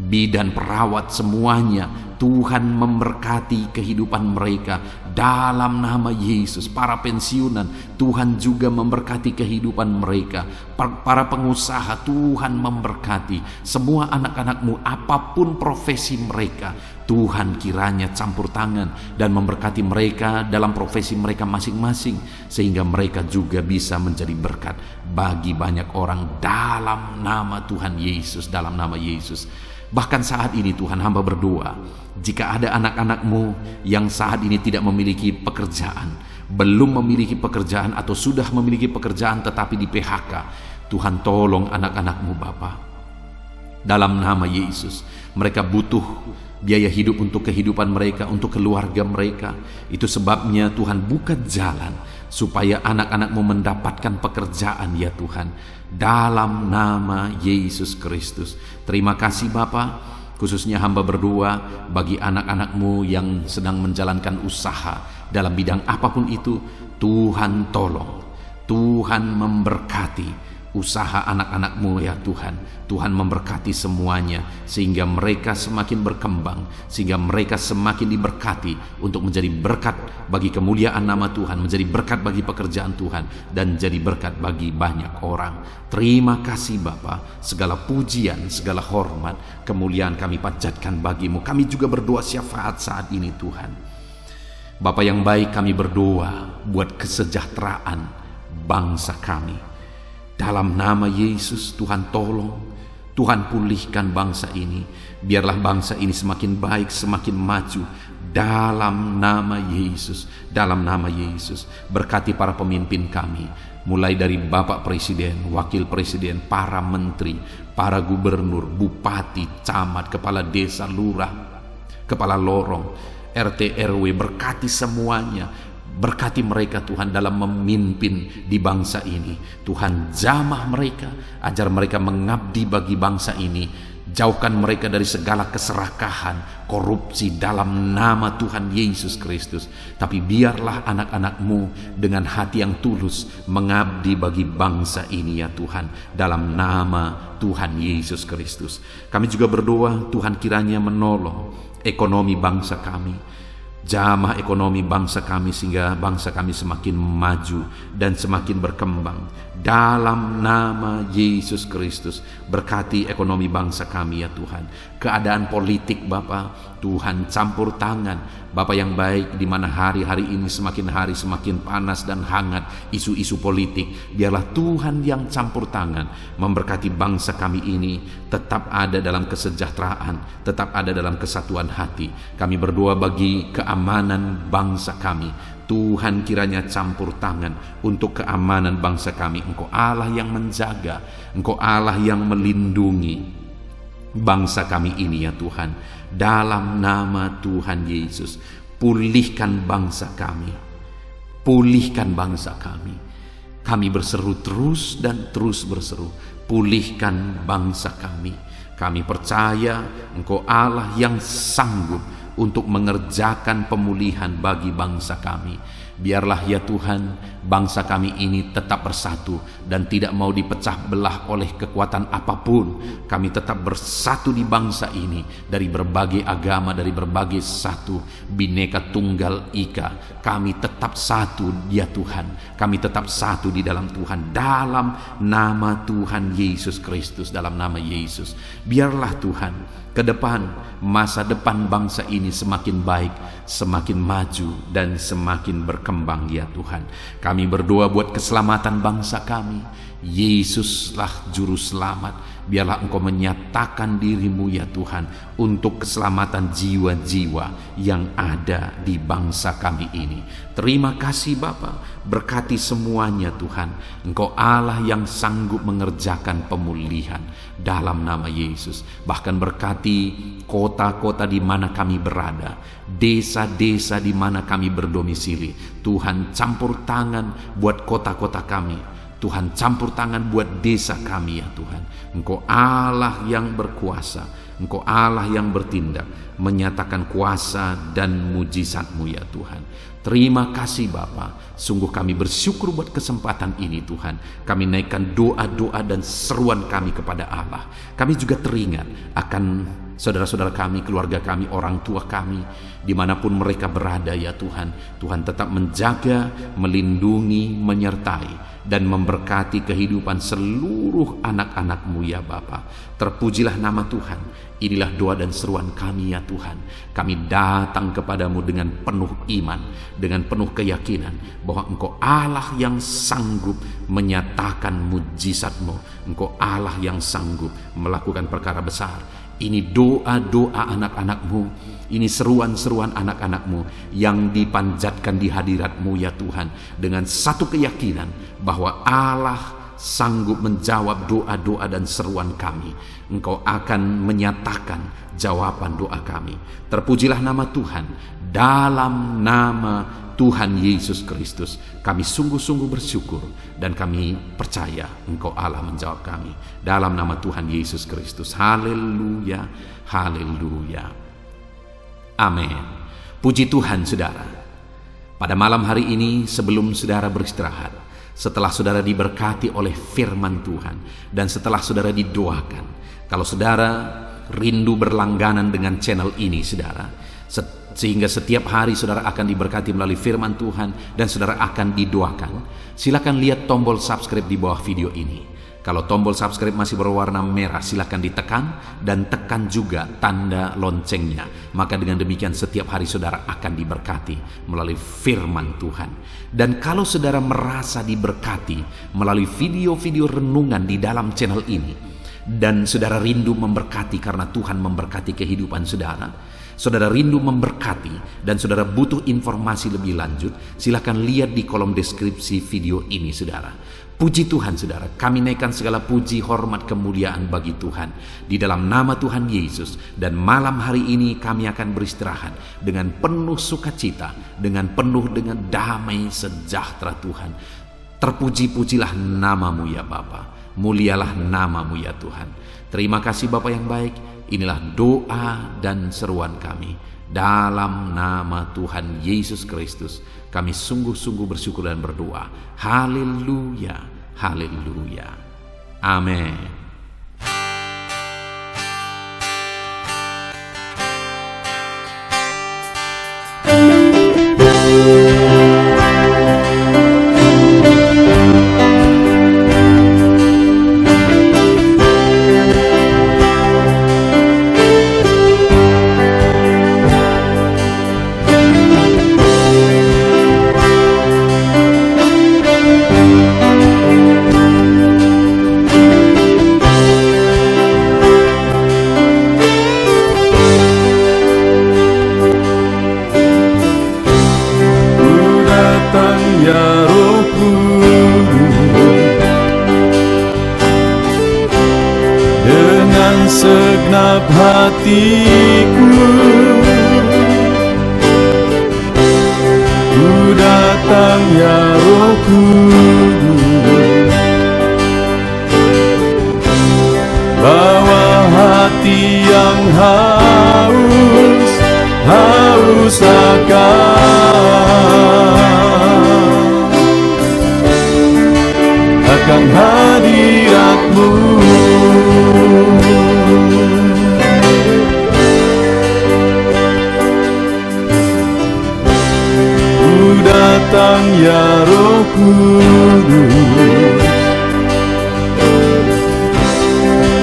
bidan, perawat, semuanya Tuhan memberkati kehidupan mereka dalam nama Yesus. Para pensiunan Tuhan juga memberkati kehidupan mereka. Para pengusaha Tuhan memberkati. Semua anak-anakmu apapun profesi mereka, Tuhan kiranya campur tangan dan memberkati mereka dalam profesi mereka masing-masing, sehingga mereka juga bisa menjadi berkat bagi banyak orang dalam nama Tuhan Yesus, dalam nama Yesus. Bahkan saat ini Tuhan, hamba berdoa, jika ada anak-anakmu yang saat ini tidak memiliki pekerjaan, belum memiliki pekerjaan, atau sudah memiliki pekerjaan tetapi di PHK, Tuhan tolong anak-anakmu Bapa. Dalam nama Yesus, mereka butuh biaya hidup untuk kehidupan mereka, untuk keluarga mereka. Itu sebabnya Tuhan buka jalan supaya anak-anakmu mendapatkan pekerjaan ya Tuhan, dalam nama Yesus Kristus. Terima kasih Bapa. Khususnya hamba berdoa bagi anak-anakmu yang sedang menjalankan usaha dalam bidang apapun itu. Tuhan tolong, Tuhan memberkati usaha anak-anakmu ya Tuhan. Tuhan memberkati semuanya sehingga mereka semakin berkembang, sehingga mereka semakin diberkati untuk menjadi berkat bagi kemuliaan nama Tuhan, menjadi berkat bagi pekerjaan Tuhan, dan jadi berkat bagi banyak orang. Terima kasih Bapa. Segala pujian, segala hormat, kemuliaan kami panjatkan bagimu. Kami juga berdoa syafaat saat ini Tuhan. Bapa yang baik, kami berdoa buat kesejahteraan bangsa kami. Dalam nama Yesus, Tuhan tolong, Tuhan pulihkan bangsa ini. Biarlah bangsa ini semakin baik, semakin maju. Dalam nama Yesus, dalam nama Yesus. Berkati para pemimpin kami, mulai dari Bapak Presiden, Wakil Presiden, para menteri, para gubernur, bupati, camat, kepala desa, lurah, kepala lorong, RT RW. Berkati semuanya. Berkati mereka Tuhan dalam memimpin di bangsa ini. Tuhan jamah mereka, ajar mereka mengabdi bagi bangsa ini. Jauhkan mereka dari segala keserakahan, korupsi dalam nama Tuhan Yesus Kristus. Tapi biarlah anak-anakmu dengan hati yang tulus mengabdi bagi bangsa ini ya Tuhan, dalam nama Tuhan Yesus Kristus. Kami juga berdoa Tuhan kiranya menolong ekonomi bangsa kami, jamah ekonomi bangsa kami, sehingga bangsa kami semakin maju dan semakin berkembang dalam nama Yesus Kristus. Berkati ekonomi bangsa kami ya Tuhan. Keadaan politik Bapa, Tuhan campur tangan Bapa yang baik, di mana hari-hari ini semakin hari semakin panas dan hangat isu-isu politik. Biarlah Tuhan yang campur tangan memberkati bangsa kami ini tetap ada dalam kesejahteraan, tetap ada dalam kesatuan hati. Kami berdoa bagi keadaan keamanan bangsa kami. Tuhan kiranya campur tangan untuk keamanan bangsa kami. Engkau Allah yang menjaga, Engkau Allah yang melindungi bangsa kami ini ya Tuhan. Dalam nama Tuhan Yesus, pulihkan bangsa kami, pulihkan bangsa kami. Kami berseru terus dan terus berseru, pulihkan bangsa kami. Kami percaya Engkau Allah yang sanggup untuk mengerjakan pemulihan bagi bangsa kami. Biarlah ya Tuhan, bangsa kami ini tetap bersatu dan tidak mau dipecah belah oleh kekuatan apapun. Kami tetap bersatu di bangsa ini, dari berbagai agama, dari berbagai satu, Bhinneka Tunggal Ika. Kami tetap satu ya Tuhan. Kami tetap satu di dalam Tuhan, dalam nama Tuhan Yesus Kristus, dalam nama Yesus. Biarlah Tuhan, ke depan, masa depan bangsa ini semakin baik, semakin maju dan semakin berkembang ya Tuhan. Kami berdoa buat keselamatan bangsa kami. Yesuslah juru selamat. Biarlah Engkau menyatakan dirimu ya Tuhan untuk keselamatan jiwa-jiwa yang ada di bangsa kami ini. Terima kasih Bapa, berkati semuanya Tuhan. Engkau Allah yang sanggup mengerjakan pemulihan dalam nama Yesus. Bahkan berkati kota-kota di mana kami berada, desa-desa di mana kami berdomisili. Tuhan campur tangan buat kota-kota kami. Tuhan campur tangan buat desa kami ya Tuhan. Engkau Allah yang berkuasa, Engkau Allah yang bertindak, menyatakan kuasa dan mujizat-Mu ya Tuhan. Terima kasih Bapa. Sungguh kami bersyukur buat kesempatan ini Tuhan. Kami naikkan doa-doa dan seruan kami kepada Allah. Kami juga teringat akan saudara-saudara kami, keluarga kami, orang tua kami, dimanapun mereka berada ya Tuhan. Tuhan tetap menjaga, melindungi, menyertai dan memberkati kehidupan seluruh anak-anak-Mu ya Bapa. Terpujilah nama Tuhan. Inilah doa dan seruan kami ya Tuhan. Kami datang kepadamu dengan penuh iman, dengan penuh keyakinan bahwa Engkau Allah yang sanggup menyatakan mujizat-Mu. Engkau Allah yang sanggup melakukan perkara besar. Ini doa-doa anak-anak-Mu, ini seruan-seruan anak-anak-Mu yang dipanjatkan di hadirat-Mu ya Tuhan, dengan satu keyakinan bahwa Allah sanggup menjawab doa-doa dan seruan kami. Engkau akan menyatakan jawaban doa kami. Terpujilah nama Tuhan. Dalam nama Tuhan Yesus Kristus kami sungguh-sungguh bersyukur dan kami percaya Engkau Allah menjawab kami. Dalam nama Tuhan Yesus Kristus. Haleluya, haleluya. Amin. Puji Tuhan saudara. Pada malam hari ini sebelum saudara beristirahat, setelah saudara diberkati oleh firman Tuhan, dan setelah saudara didoakan, kalau saudara rindu berlangganan dengan channel ini saudara, sehingga setiap hari saudara akan diberkati melalui firman Tuhan dan saudara akan didoakan, silakan lihat tombol subscribe di bawah video ini. Kalau tombol subscribe masih berwarna merah, silakan ditekan dan tekan juga tanda loncengnya. Maka dengan demikian setiap hari saudara akan diberkati melalui firman Tuhan. Dan kalau saudara merasa diberkati melalui video-video renungan di dalam channel ini, dan saudara rindu memberkati karena Tuhan memberkati kehidupan saudara, saudara rindu memberkati dan saudara butuh informasi lebih lanjut, silakan lihat di kolom deskripsi video ini saudara. Puji Tuhan saudara, kami naikkan segala puji, hormat, kemuliaan bagi Tuhan di dalam nama Tuhan Yesus. Dan malam hari ini kami akan beristirahat dengan penuh sukacita, dengan damai sejahtera Tuhan. Terpuji-pujilah namamu ya Bapa, mulialah namamu ya Tuhan. Terima kasih Bapa yang baik. Inilah doa dan seruan kami. Dalam nama Tuhan Yesus Kristus kami sungguh-sungguh bersyukur dan berdoa. Haleluya, haleluya. Amin. hatiku, ku datang ya Roh Kudus, bawa hati yang haus akan hadirat-Mu. Ku datang ya Roh Kudus,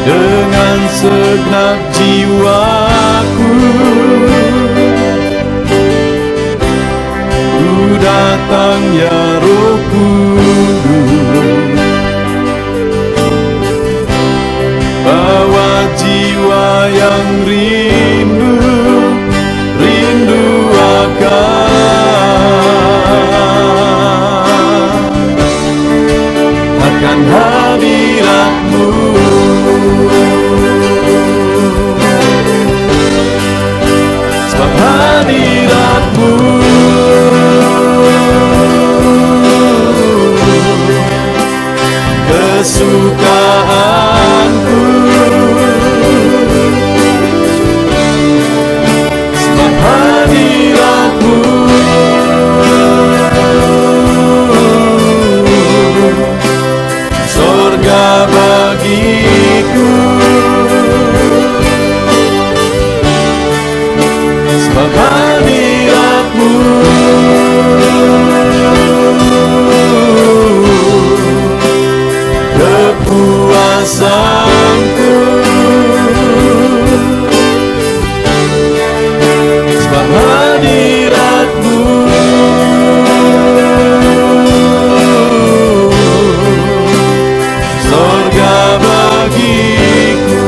dengan segenap jiwaku, ku datang ya Roh Kudus, bawa jiwa yang rindu akan hadirat-Mu. Sebab hadirat-Mu kesukaanku, sebab hadirat-Mu sorga bagiku, sebab hadirat-Mu kepuasanku, sebab hadirat-Mu sorga bagiku.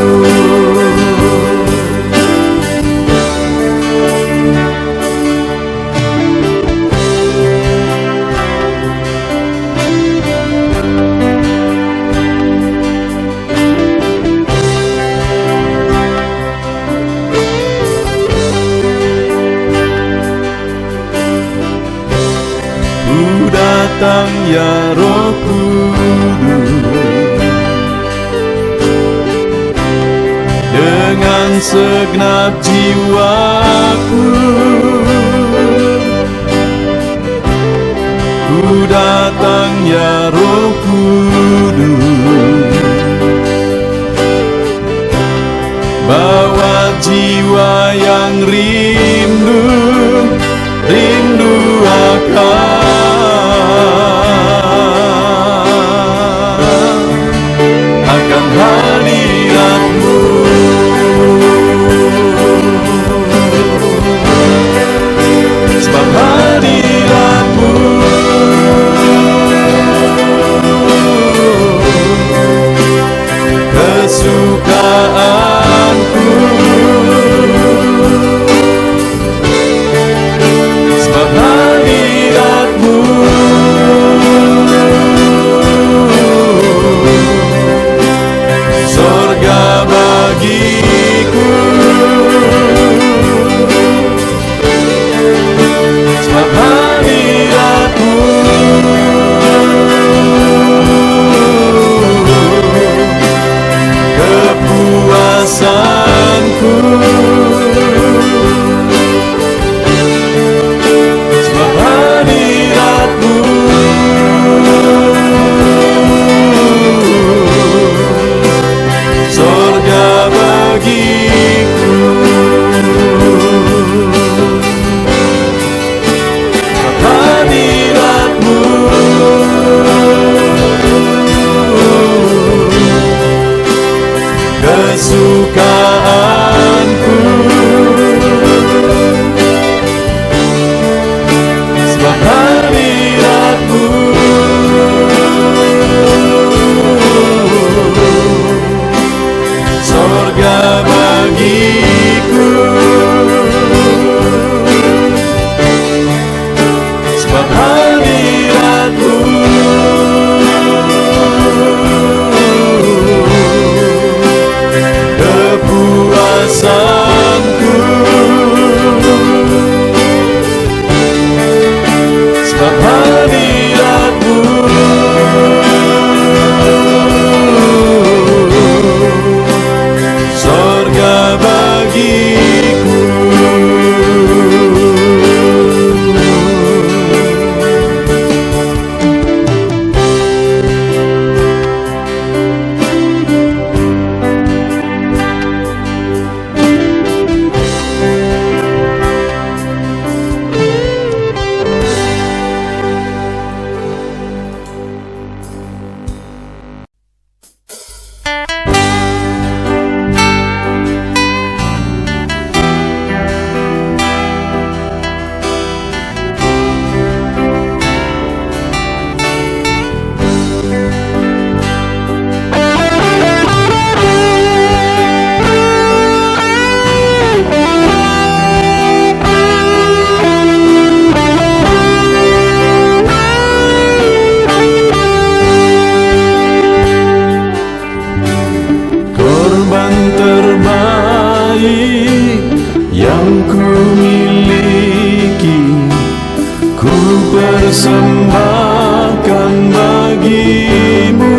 Ku datang ya Roh Kudus, dengan segenap jiwaku, ku datang ya Roh Kudus, bawa jiwa yang rindu akan hadirat-Mu. Sebab hadirat-Mu persembahkan bagimu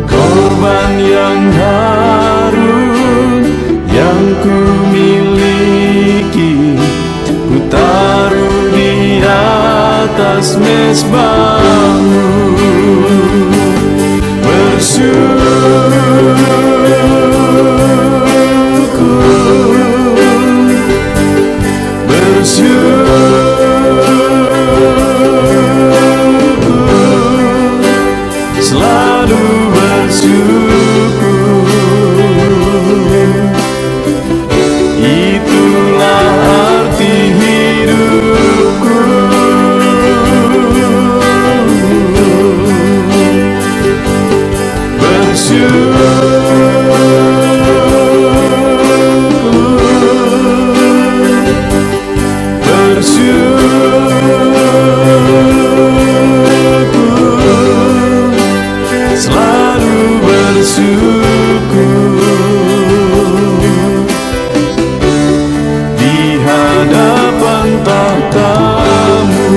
korban yang harum yang ku miliki, ku taruh di atas mezbahmu. Selalu bersyukur, itulah arti hidupku. Selalu bersyukur di hadapan tahta-Mu.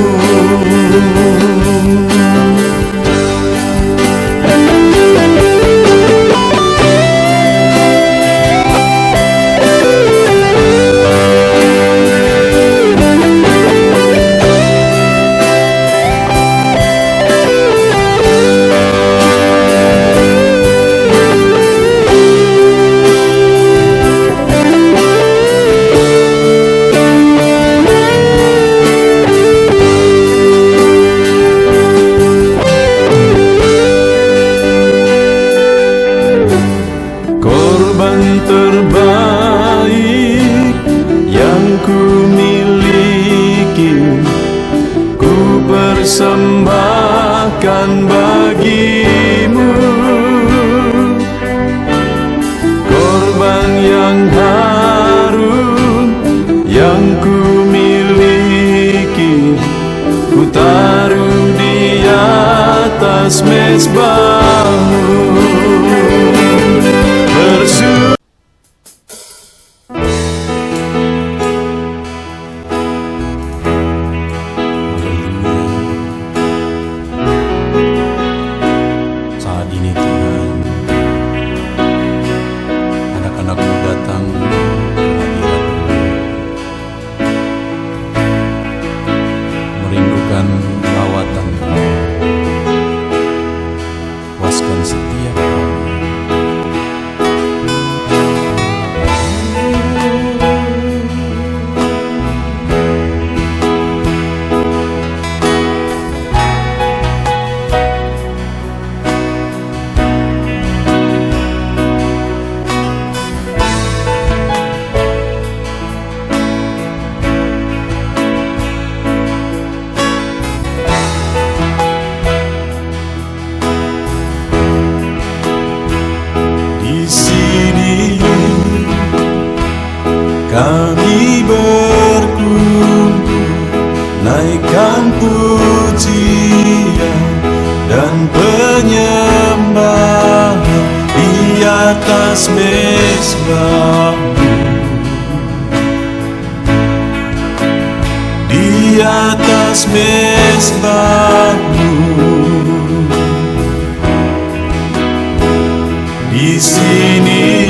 Korban terbaik yang ku miliki, ku persembahkan bagimu. Korban yang harum yang ku miliki, ku taruh di atas mezbahmu. Saat ini Tuhan, anak-anak-Mu datang ke hadirat-Mu, merindukan lawatan-Mu. Puaskan setiap kami. Kami berkumpul, naikkan pujian dan penyembahan di atas mezbah-Mu, di atas mezbah-Mu. Di sini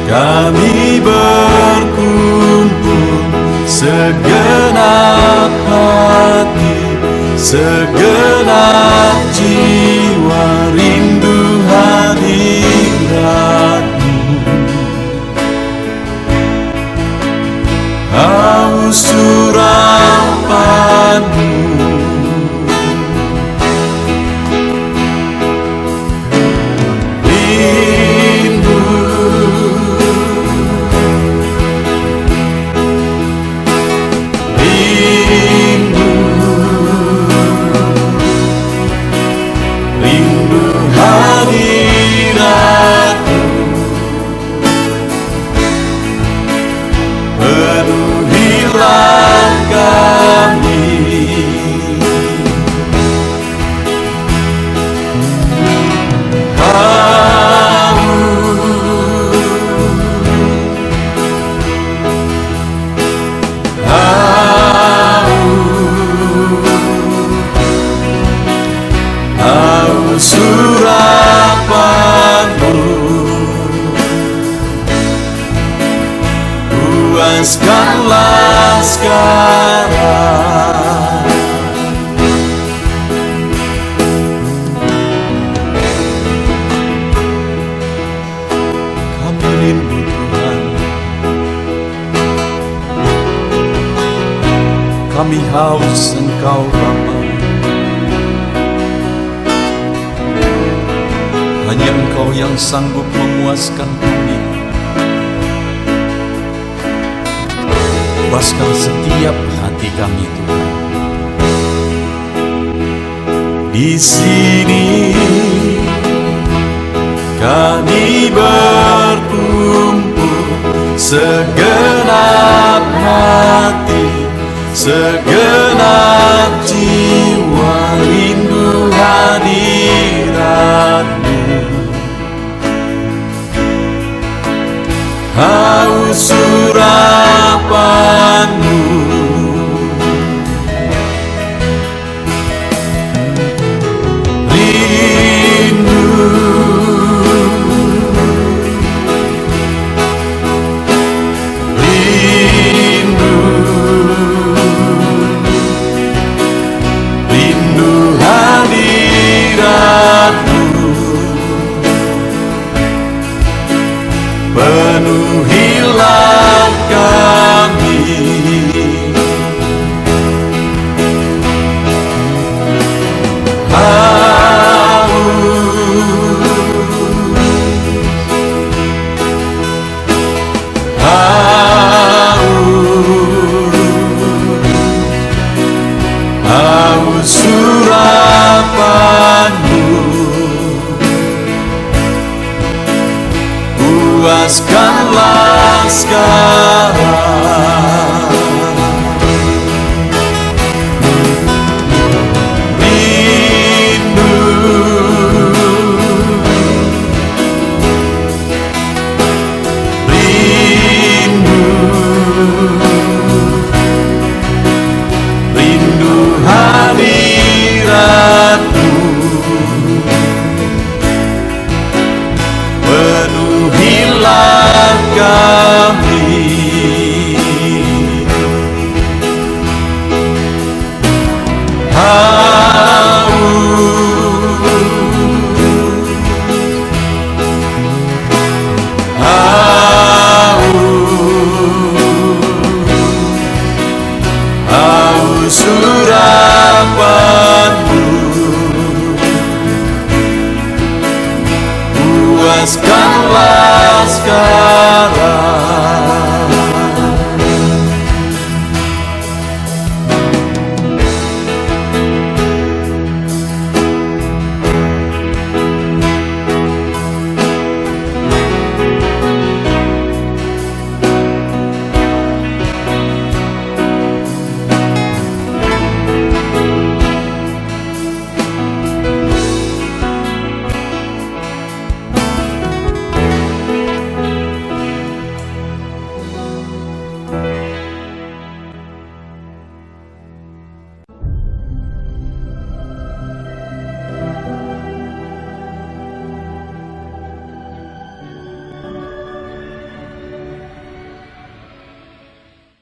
kami berkumpul, segenap hati, segenap jiwa, rindu hadirat-Mu, haus surapan-Mu. Penuhilah Luaskanlah sekarang. Kami rindu Tuhan, kami haus Engkau Bapa. Hanya Engkau yang sanggup memuaskan kami. Puaskan setiap hati kami Tuhan. Di sini kami berkumpul, segenap hati, segenap jiwa rindu hadirat-Mu. Haus surah